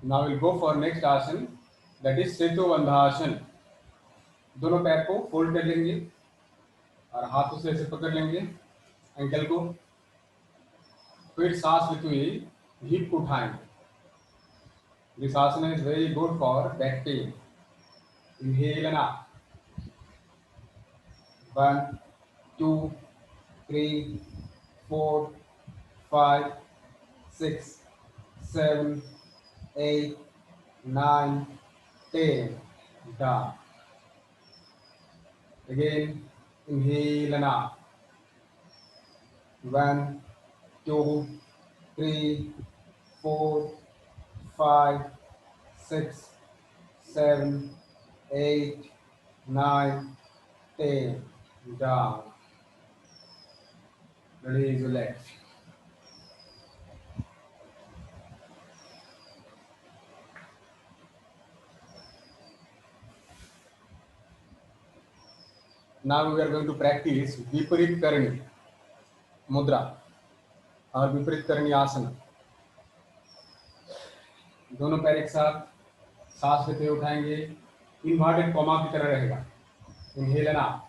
Now we'll go for next आसन, that is सेतु बंधासन। दोनों पैर को फोल्ड कर लेंगे और हाथों से ऐसे पकड़ लेंगे एंकल को, फिर सांस लेते हुए हिप को उठाएंगे। दिस आसन is very good for back pain. Inhale and out, 1 2 3 4 5 6 7 8 9 10 down. Again, inhale and out. 1 2 3 4 5 6 7 8 9 10 down. Release your legs. Now we are going to practice विपरीत करणी मुद्रा और विपरीत करणी आसन। दोनों पैर एक साथ सांस लेते हुए उठाएंगे, इन्वर्टेड कॉमा की तरह रहेगा। Inhale and out,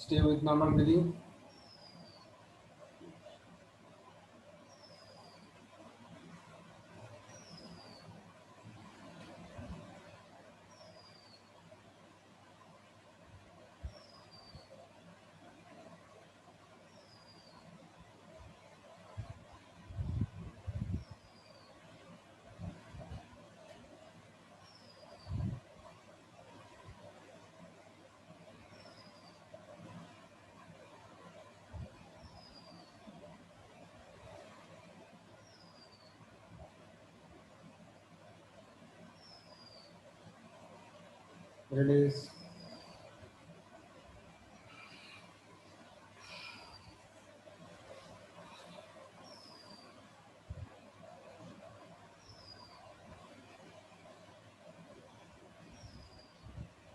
stay with normal breathing. release,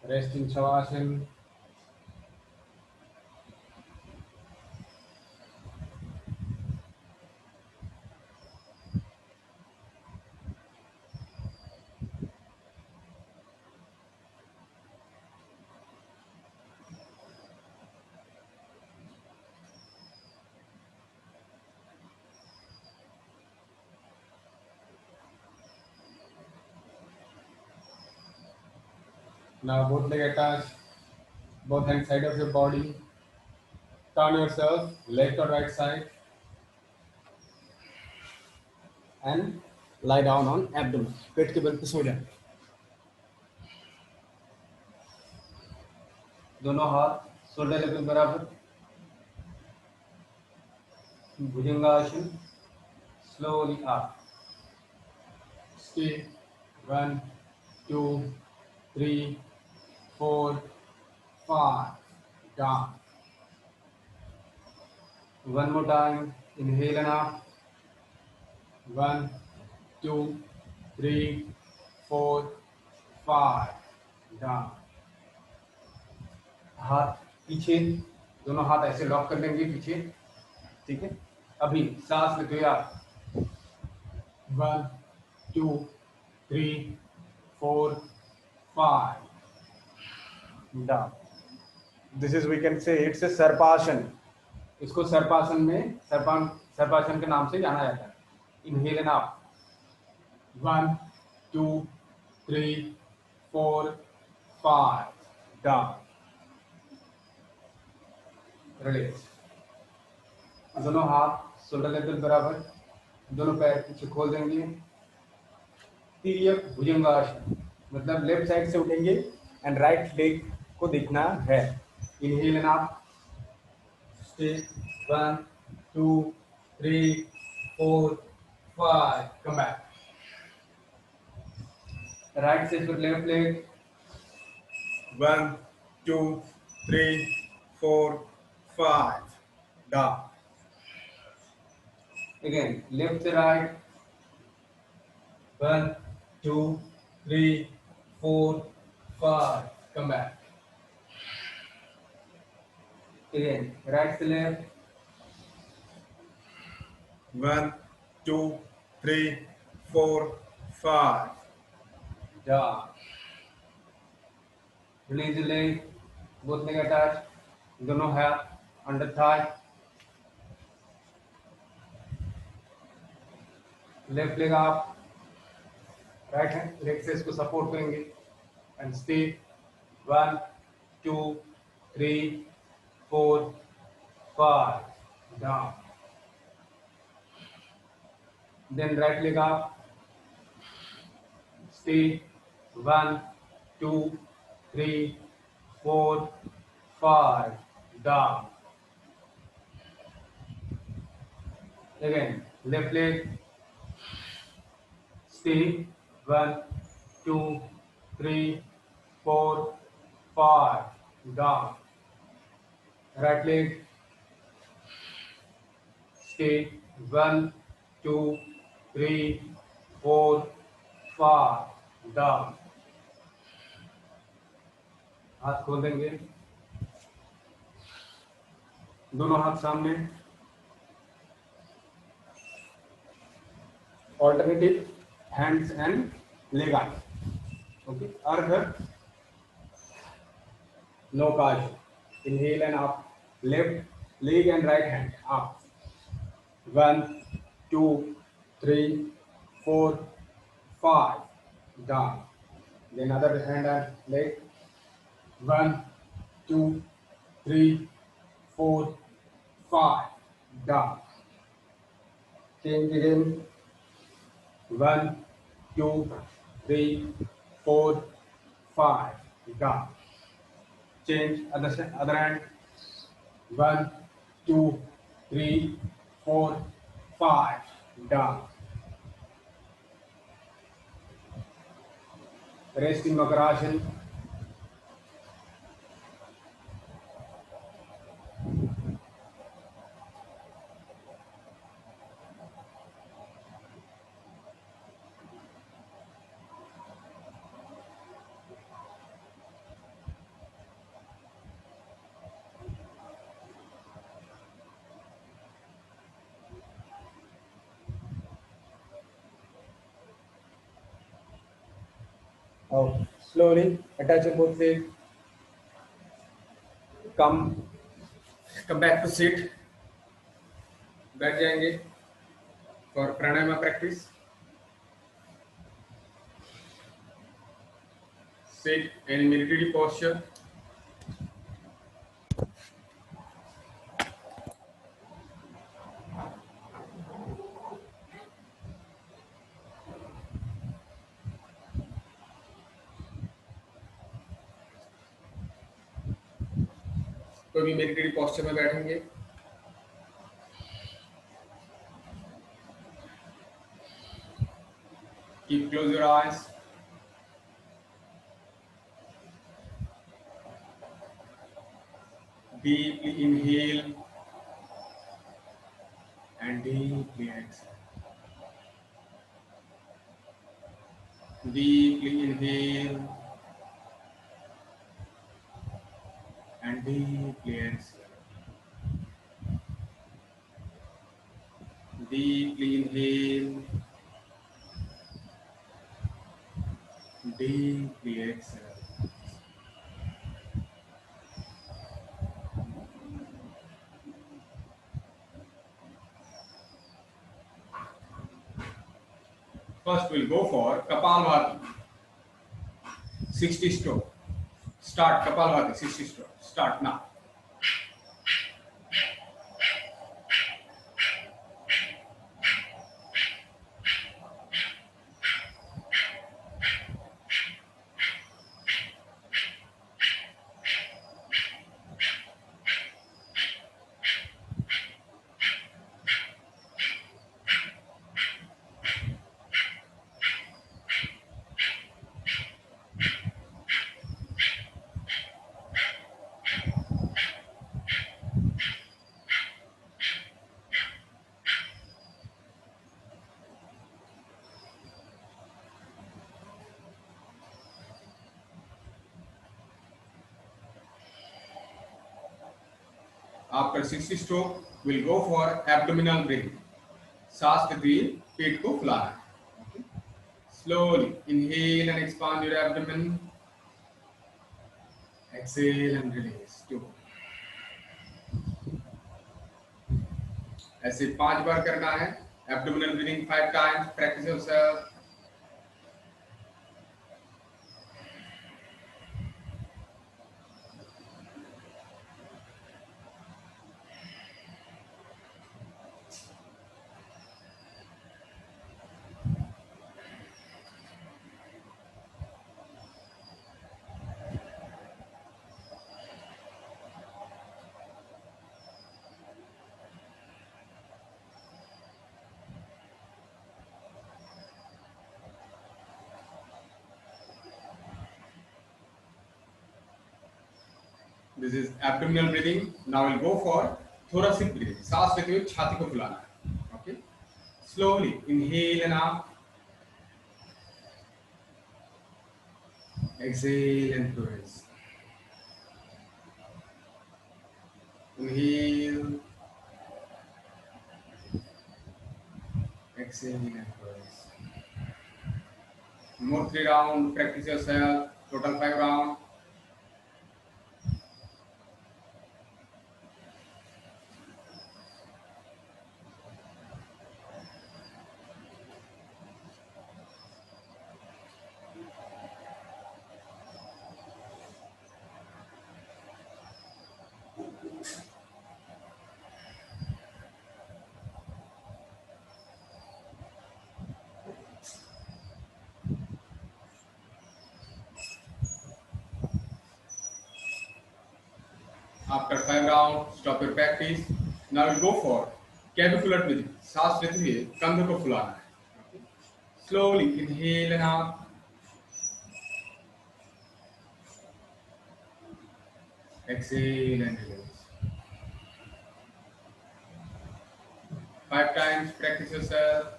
rest in Shavasana. Now both leg attached, both hand side of your body. Turn yourself left or right side and lie down on abdomen. पेट के बल पे सो जाए. दोनों हाथ shoulder level बराबर. भुजंगासन. Slowly up. Stay. 1, 2, 3, 4, 5. Down. One more time. Inhale and up. 1, 2, 3, 4, 5. Down. हाथ पीछे, दोनों हाथ ऐसे लॉक कर लेंगे पीछे. ठीक है. अभी सांस लेते हुए आप 1, 2, 3, 4, 5. Down. This is, we can say, it's a सर्पासन. इसको सर्पासन में सर्पासन के नाम से जाना जाता है. Inhale and up. 1, 2, 3, 4, 5. Down. Release. दोनों हाथ शोल्डर लेवल बराबर. दोनों पैर पीछे खोल देंगे. तिर्यक भुजंगासन, मतलब लेफ्ट साइड से उठेंगे एंड राइट लेग को देखना है. Inhale and up. Stay. 1, 2, 3, 4, 5. Come back. Right से फिर left leg. 1, 2, 3, 4, 5. Down. Again, left to right. 1, 2, 3, 4, 5. Come back. Again, right to left. 1, 2, 3, 4, 5. Down. Release the leg. Both leg attached. दोनों हाथ under thigh. Left leg up. Right hand leg से इसको support करेंगे and stay. 1, 2, 3, 4, 5. Down. Then right leg up. Stay. 1, 2, 3, 4, 5. Down. Again, left leg. Stay. 1, 2, 3, 4, 5. Down. Right leg. Stay. 1, 2, 3, 4, 5. Down. हाथ खोल देंगे. दोनों हाथ सामने. Alternative hands and leg up. Okay. Ardha. Lokaj. Inhale and up. Left leg and right hand up. 1, 2, 3, 4, 5. Down. Then other hand and leg. 1, 2, 3, 4, 5. Down. Change again. 1, 2, 3, 4, 5. Down. Change other hand. 1, 2, 3, 4, 5. Down. Rest in Makarasana. Now slowly attach your both legs. Come back to sit. बैठ जाएंगे for pranayama practice. Sit in military posture. कोई भी military posture में बैठेंगे. Keep close your eyes. Deeply inhale and deeply exhale. Deeply inhale and deeply exhale. Deeply inhale, deeply exhale. First we'll go for Kapalbhati, 60 stroke. Start Kapalbhati, 60 stroke. Start now. After 60 stroke, we'll go for abdominal breathing. सांस लेते हुए पेट को फुलाना है. Slowly inhale and expand your abdomen. Exhale and release. 2. ऐसे 5 बार करना है. Abdominal breathing 5 times. Practice yourself. This is abdominal breathing. Now we'll go for thoracic breathing. सांस लेते हुए छाती को फुलाना है. Okay. Slowly inhale and out. Exhale and twist. Inhale. Exhale and twist. More 3 rounds. Practice yourself. Total 5 rounds. After 5 rounds, stop your practice. Now we'll go for clavicular breathing. सांस लेते हुए कंधे को फुलाना है. Slowly inhale and out. Exhale and release. 5 times. Practice yourself.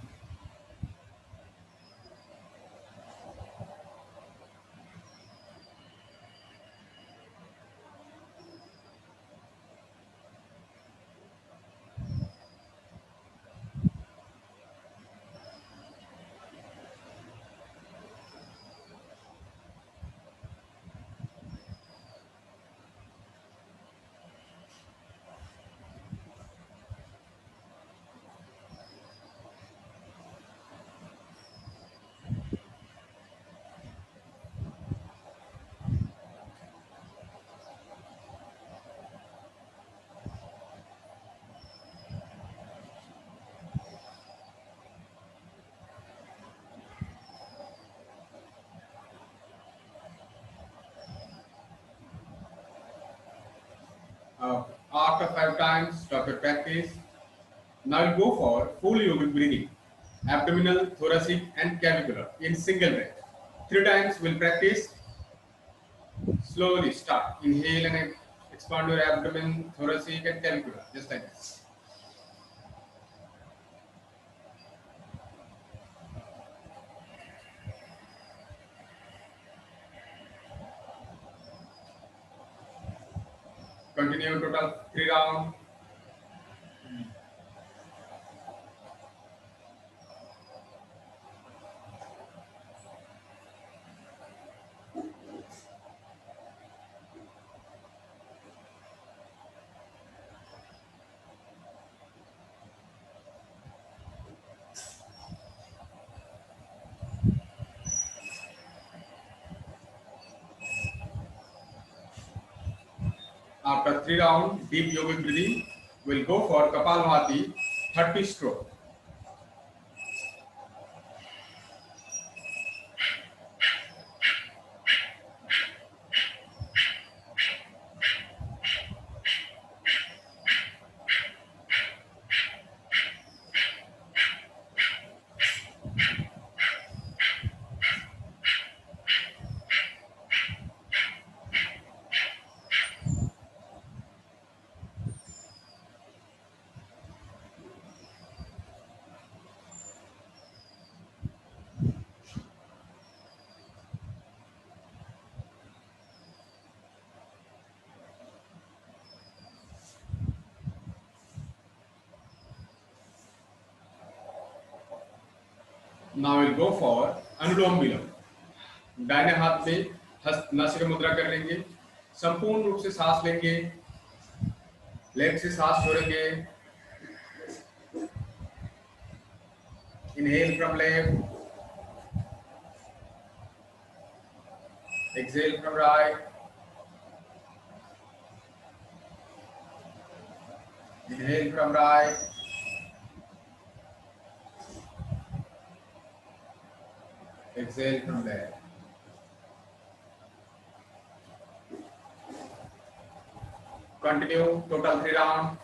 after 5 times, stop your practice. Now we'll go for full yogic breathing, abdominal, thoracic and clavicular in single breath. 3 times we'll practice. Slowly start. Inhale and expand your abdomen, thoracic and clavicular, just like this. Continue total 3 rounds. After 3 rounds, deep yogic breathing, we'll go for Kapalbhati 30 stroke. Now we'll go for अनुलोम विलोम. दाहिने हाथ में हस्त नासिका मुद्रा कर लेंगे. संपूर्ण रूप से सांस लेंगे. लेफ्ट से सांस छोड़ेंगे. Inhale from left. Exhale from right. Inhale from right. Exhale from left. Continue total 3 rounds.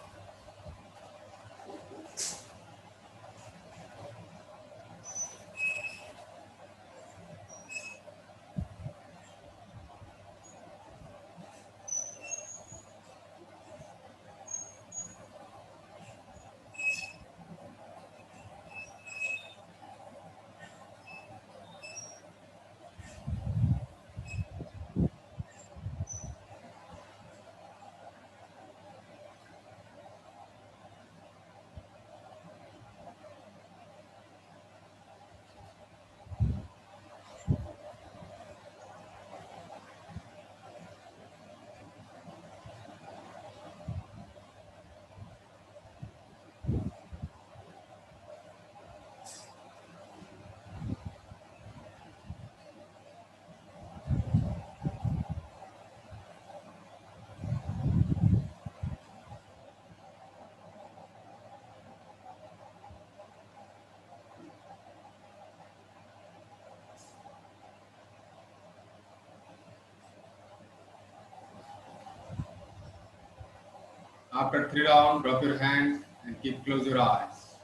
After 3 rounds, drop your hands and close your eyes.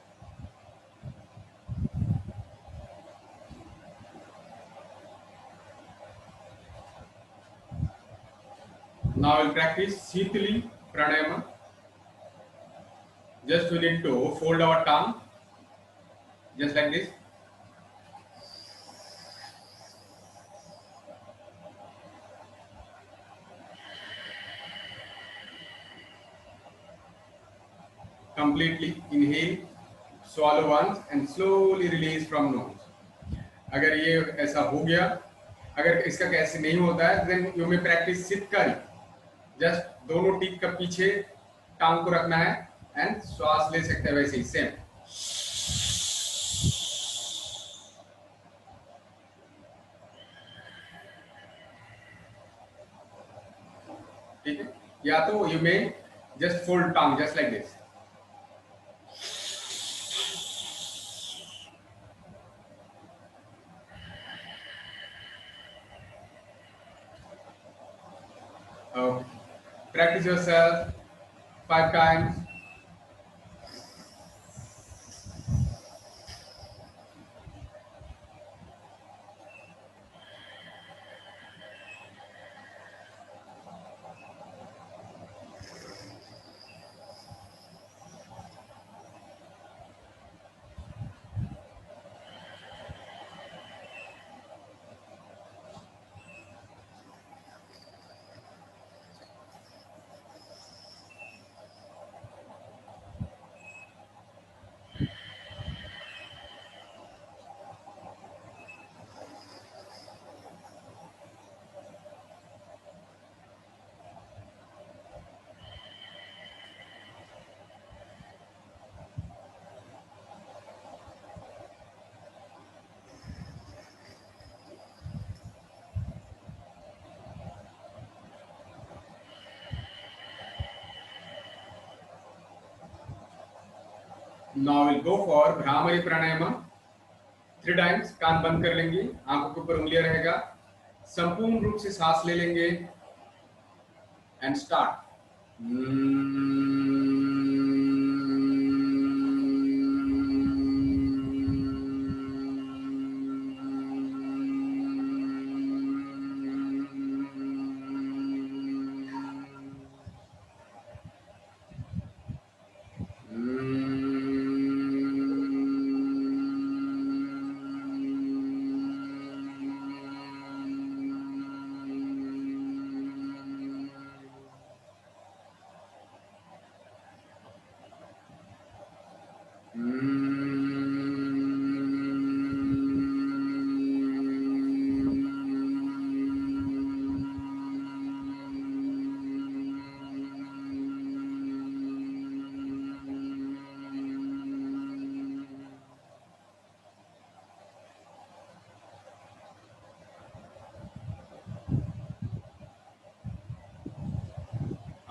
Now we'll practice Sitali Pranayama. Just we need to fold our tongue, just like this. Completely inhale, swallow once and slowly release from nose. अगर ये ऐसा हो गया, अगर इसका कैसे नहीं होता है, then you may practice सितकारी. Just दोनों टीथ का पीछे टांग को रखना है and श्वास ले सकते हैं वैसे ही सेम. ठीक है? या तो you may just fold tongue just like this. Practice yourself 5 times. Now we'll go for bhramari pranayama. 3 times. कान बंद कर लेंगे, आंखों के ऊपर उंगलियां रहेगा, संपूर्ण रूप से सांस ले लेंगे and start.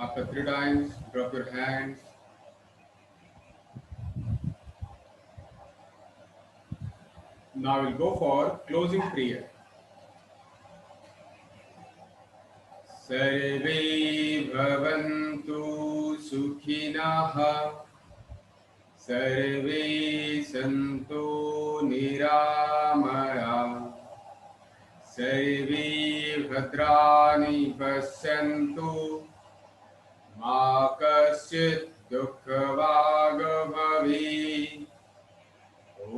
After 3 times, drop your hands. Now we'll go for closing prayer. सर्वे भवन्तु सुखिनः, सर्वे सन्तु निरामयाः, सर्वे भद्राणि पश्यन्तु, मा कश्चित् दुःखभाग् भवेत्.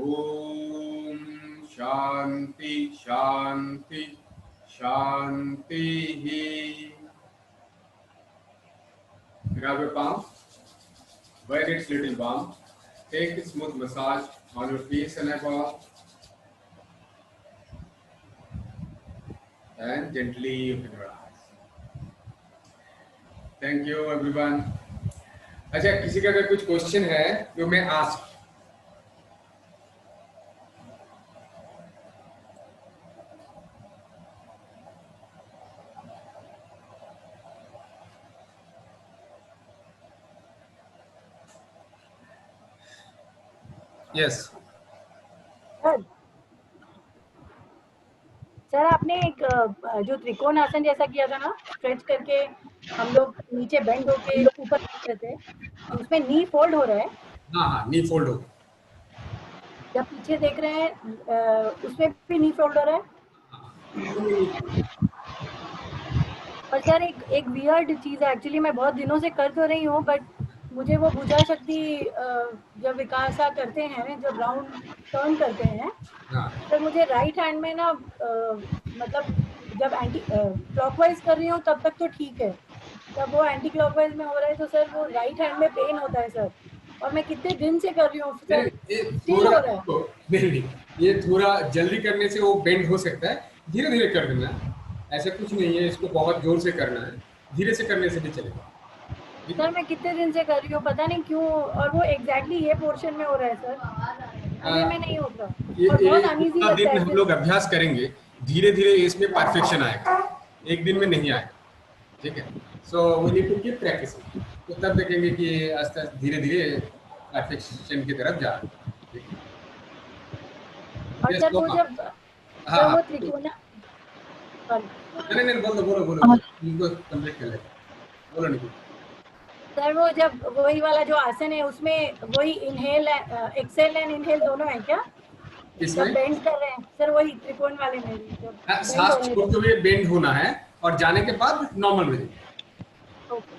ओम शांति शांति शांति. Grab your palm, where it's little warm. Take a smooth massage on your face and eyeball, and gently open your eyes. Thank you everyone. अच्छा, किसी का अगर कुछ क्वेश्चन है तो मैं आस्क. यस. सर आपने एक जो त्रिकोण आसन जैसा किया था ना, स्ट्रेच करके हम लोग नीचे बेंड होके ऊपर करते थे, उसमें नी फोल्ड हो रहा है. हाँ हाँ, नी फोल्ड हो. जब पीछे देख रहे हैं उसमें भी नी फोल्ड हो रहा है. और सर एक वियर्ड चीज है, एक्चुअली मैं बहुत दिनों से कर तो रही हूँ, बट मुझे वो भुजा शक्ति जब विकासा करते हैं, जब राउंड टर्न करते हैं, तो मुझे राइट हैंड में ना मतलब जब एंटी क्लॉकवाइज कर रही हूँ तब तक तो ठीक है, जब वो एंटी क्लॉकवाइज में हो रहा है तो सर वो राइट हैंड में पेन होता है सर. और मैं कितने दिन से कर रही हूँ सर, स्टिल हो रहा है. नहीं, ये थोड़ा जल्दी करने से वो बेंड हो सकता है, धीरे धीरे कर देना. ऐसा कुछ नहीं है, इसको बहुत जोर से करना है, धीरे से करने से भी चलेगा. सर मैं कितने दिन से कर रही हूँ, पता नहीं क्यों, और वो एग्जैक्टली ये पोर्शन में हो रहा है सर, अभी में नहीं होता. और बहुत अनईजी लगता है. हम लोग अभ्यास करेंगे, धीरे धीरे इसमें परफेक्शन आएगा, एक दिन में नहीं आएगा. ठीक है. So we need to keep practicing, तो तब देखेंगे कि आस्ते आस्ते धीरे धीरे परफेक्शन की तरफ जा रहा है. और सर वो जब वो त्रिकोण, नहीं बोलो इनको कंप्लीट कर ले. बोलो नहीं. सर वो जब वही वाला जो आसन है उसमें वही इनहेल एक्सेल एंड इनहेल दोनों है क्या? जब इसमें बेंड कर रहे हैं सर, वही त्रिकोण वाले में भी जब बेंड हो सांस रहे हैं छोड़ते हुए बेंड होना है और जाने के बाद नॉर्मल ब्रीदिंग, तो। Okay.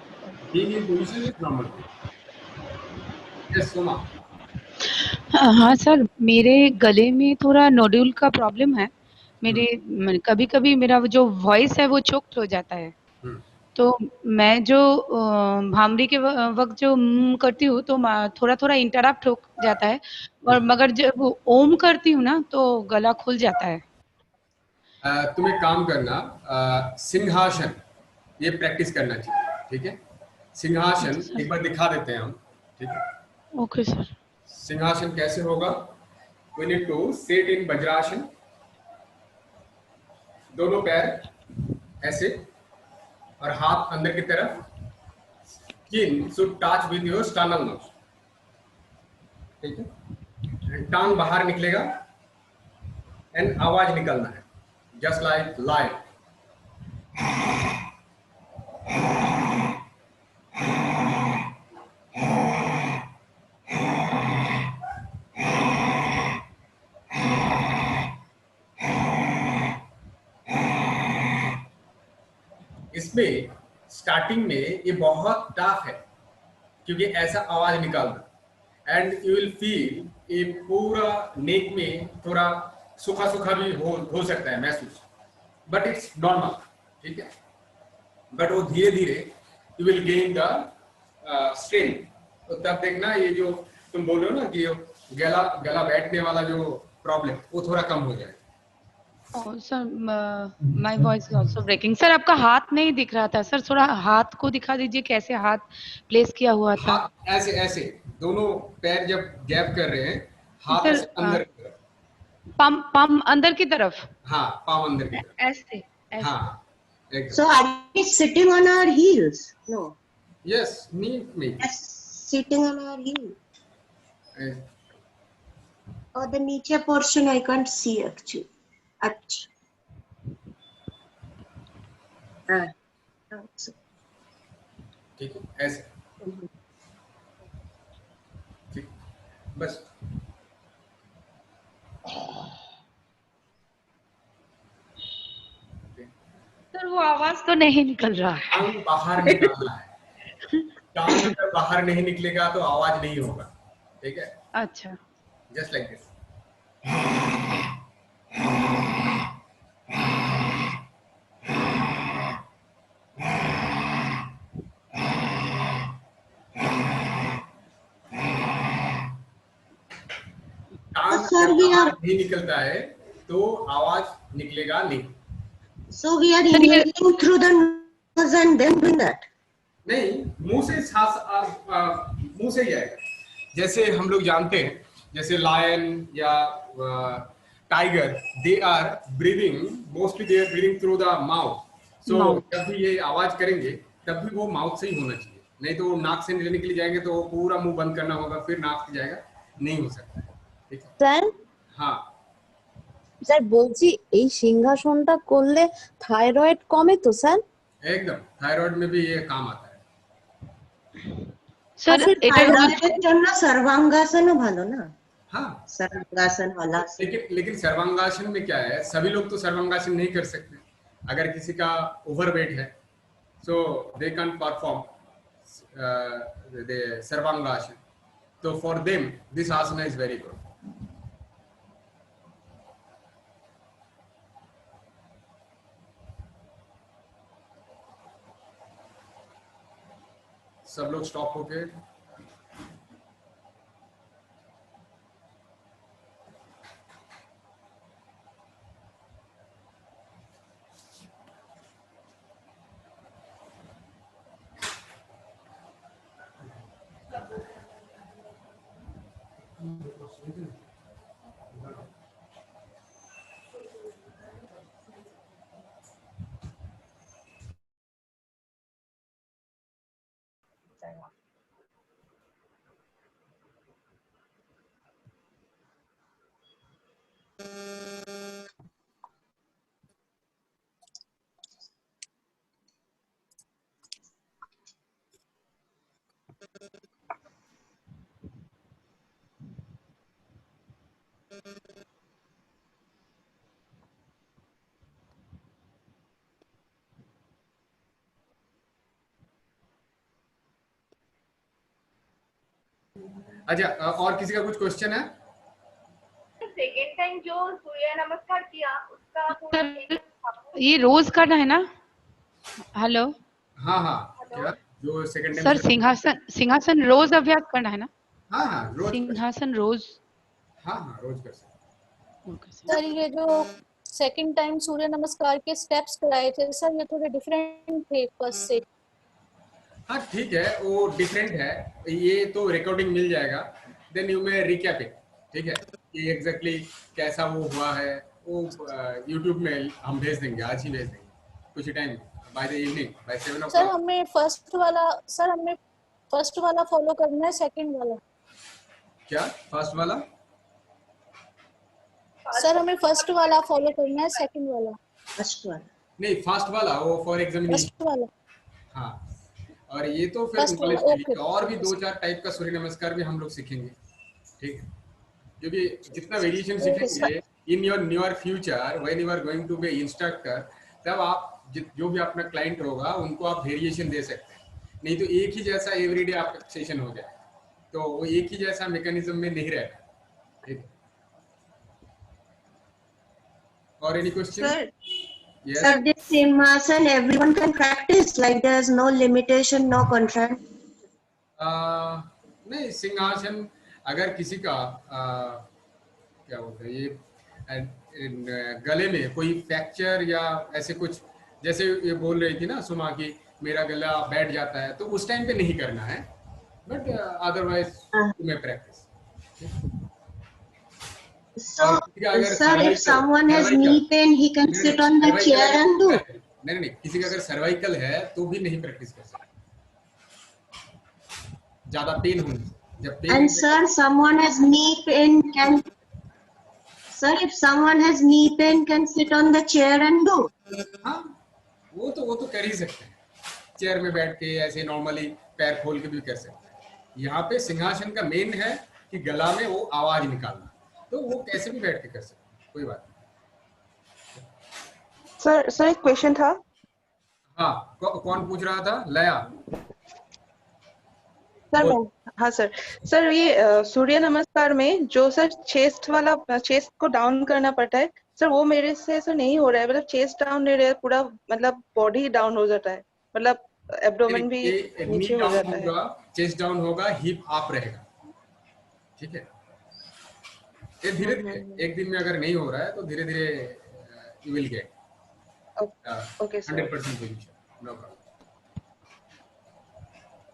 Being in position is normal breathing. Yes Soma. हाँ सर, मेरे गले में थोड़ा नोड्यूल का प्रॉब्लम है। हम्म, मेरे कभी-कभी मेरा वो जो वॉइस है वो चोक्ड हो जाता है। हम्म। तो मैं जो भामरी के वक़्त जो करती हूँ तो थोड़ा-थोड़ा इंटरप्ट हो जाता है और मगर जब वो ओम करती हूँ ना तो गला खुल जाता है। तुम एक काम करना, सिंहासन ये प्रैक्टिस करना चाहिए, ठीक है? अच्छा सिंहासन सर। एक बार दिखा देते हैं हम, ठीक है? Okay sir. सिंहासन कैसे होगा? We need to sit in Vajrasana, दोनों पैर ऐसे और हाथ अंदर की तरफ, chin should touch with your sternal nose, ठीक है? टांग बाहर निकलेगा एंड आवाज निकलना है, जस्ट लाइक लाइट। इसमें स्टार्टिंग में ये बहुत टफ है क्योंकि ऐसा आवाज निकालना, एंड यू विल फील ये पूरा नेक में थोड़ा सूखा सूखा भी हो सकता है महसूस, बट इट्स नॉर्मल, ठीक है? बट वो धीरे धीरे you will gain the strength. तो तब देखना ये जो तुम बोल रहे हो ना कि ये गला गला बैठने वाला जो प्रॉब्लम वो थोड़ा कम हो जाएगा। Oh sir, my voice is also breaking. Sir आपका हाथ नहीं दिख रहा था सर, थोड़ा हाथ को दिखा दीजिए कैसे हाथ प्लेस किया हुआ था। हाथ ऐसे ऐसे, दोनों पैर जब गैप कर रहे हैं, हाथ सर ऐसे अंदर की तरफ। पम पम अंदर की तरफ। हाँ, पाँव अंदर की तरफ। ऐसे ऐसे। हाँ, एकदम। So are we sitting on our heels? No. Yes, knee में Yes, sitting on our heels. Or the niche portion I can't see actually. Achha. So, ठीक है, ऐसे, ठीक, बस। सर वो आवाज तो नहीं निकल रहा है। टांग बाहर निकालना है। टांग अगर बाहर नहीं निकलेगा तो आवाज नहीं होगा, ठीक है? अच्छा। Just like this. टांग sir, अगर we बाहर are नहीं निकलता है तो आवाज निकलेगा नहीं। सर ये inhaling through the nose and then doing that. नहीं, मुंह से सांस मुंह से ही आएगा। जैसे हम लोग जानते हैं, जैसे लायन या tiger, they are breathing, mostly they are breathing through the mouth. So Mouth. जब भी ये आवाज करेंगे तब भी वो माउथ से ही होना चाहिए, नहीं तो वो नाक से लेने के लिए जाएंगे तो वो पूरा मुंह बंद करना होगा, फिर नाक से जाएगा, नहीं हो सकता है, ठीक है? স্যার हाँ, স্যার বলছি এই সিংহাসনটা করলে থাইরয়েড কমে তো স্যার? एकदम थायराइड में भी ये काम आता है। सर আচ্ছা, এটা থাইরয়েডের জন্য সর্বাঙ্গাসনও ভালো না? हाँ, সর্বাঙ্গাসন হলাসন। लेकिन सर्वांगासन में क्या है, सभी लोग तो सर्वांगासन नहीं कर सकते। अगर किसी का ओवरवेट है so they can perform Sarvangasana, तो for them this asana is very good. सब लोग स्टॉप होके अच्छा, और किसी का कुछ क्वेश्चन है? सेकेंड टाइम जो सूर्य नमस्कार किया उसका पूरा ये रोज करना है ना? हेलो हाँ हाँ, क्या जो सेकंड टाइम? सर, सिंहासन रोज अभ्यास करना है ना? हाँ हाँ, रोज सिंहासन रोज। हाँ हाँ, रोज कर सकते। सर ये जो सेकंड टाइम सूर्य नमस्कार के स्टेप्स कराए थे सर, ये थोड़े डिफरेंट थे फर्स्ट से। हाँ ठीक है, वो डिफरेंट है, ये तो रिकॉर्डिंग मिल जाएगा, then you may recap it. ठीक है, कि एग्जैक्टली कैसा वो हुआ है, वो यूट्यूब में हम भेज देंगे, आज ही भेज देंगे कुछ time, by the evening, by 7 sir o'clock। हमें फर्स्ट वाला फॉलो करना है, सेकंड वाला? क्या फर्स्ट वाला? सर हमें फर्स्ट वाला फॉलो करना है, सेकंड वाला? फर्स्ट वाला नहीं, फर्स्ट वाला वो फॉर एग्जामिनेशन। फर्स्ट वाला। हाँ, और ये तो फिर First नॉलेज वाला, के लिए, okay. और भी 2-4 टाइप का सूर्य नमस्कार भी हम लोग सीखेंगे। ठीक है, क्योंकि जितना वेरिएशन सीखेंगे in your newer future, when you are going to be instructor, तब आप जो भी अपना क्लाइंट होगा उनको आप वेरिएशन दे सकते हैं। नहीं तो एक ही जैसा एवरीडे आपका सेशन हो जाए, तो वो एक ही जैसा मैकेनिज्म में नहीं रहता। ठीक है, और any question? Sir, Yes. sir, this Simhasan everyone can practice, like there's no limitation, no contract. नहीं, सिंहासन अगर किसी का क्या बोलते हैं, ये गले में कोई फ्रैक्चर या ऐसे कुछ, जैसे ये बोल रही थी ना सुमा की मेरा गला बैठ जाता है, तो उस टाइम पे नहीं करना है, बट अदरवाइज में practice. So, sir, if someone has knee pain, he can sit on the chair and do. नहीं, किसी का अगर सर्वाइकल है तो भी नहीं प्रैक्टिस कर सकते, ज्यादा पेन होने। जब pen And sir, someone has knee pain can. Sir, if someone has knee pain, can sit on the chair and do. हाँ, वो तो कर ही सकते हैं, चेयर में बैठ के ऐसे नॉर्मली पैर खोल के भी कर सकते हैं। यहाँ पे सिंहासन का मेन है कि गला में वो आवाज निकालना, तो वो कैसे भी बैठ के कर सकते हैं, कोई बात नहीं। सर एक क्वेश्चन था। हाँ, कौन पूछ रहा था? लया। सर हाँ सर ये सूर्य नमस्कार में जो सर चेस्ट को डाउन करना पड़ता है सर, वो मेरे से सर नहीं हो रहा है, मतलब चेस्ट डाउन नहीं रहा है पूरा, मतलब बॉडी डाउन हो जाता है, मतलब एब्डोमेन भी नीचे हो जाता है। चेस्ट डाउन होगा, हिप अप रहेगा। ठीक है, ये धीरे धीरे, एक दिन में अगर नहीं हो रहा है तो धीरे धीरे you will get okay sir, 100% position, no problem.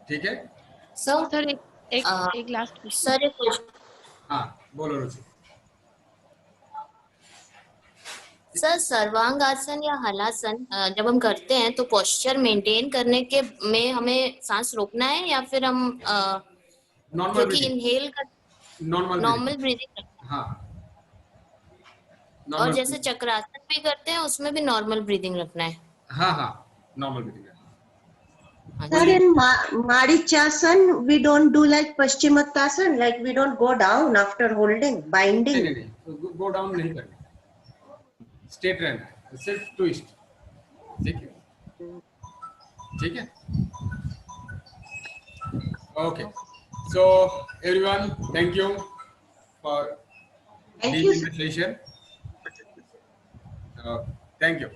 ठीक है सर एक लास्ट सर एक क्वेश्चन। हाँ, बोलो रुचि। सर सर्वांग आसन या हलासन जब हम करते हैं तो पोस्चर मेंटेन करने के में हमें सांस रोकना है या फिर हम क्योंकि इनहेल कर नॉर्मल ब्रीदिंग? हाँ, और जैसे चक्रासन भी करते हैं उसमें भी नॉर्मल ब्रीदिंग रखना है? हाँ, normal breathing. Sir, in Marichasan, we don't do like Paschimottanasana, like we don't go down after holding, binding. नहीं, गो डाउन नहीं करना, स्ट्रेट रहना है, सिर्फ ट्विस्ट। ठीक है, okay. So everyone, thank you for being in the session. Thank you.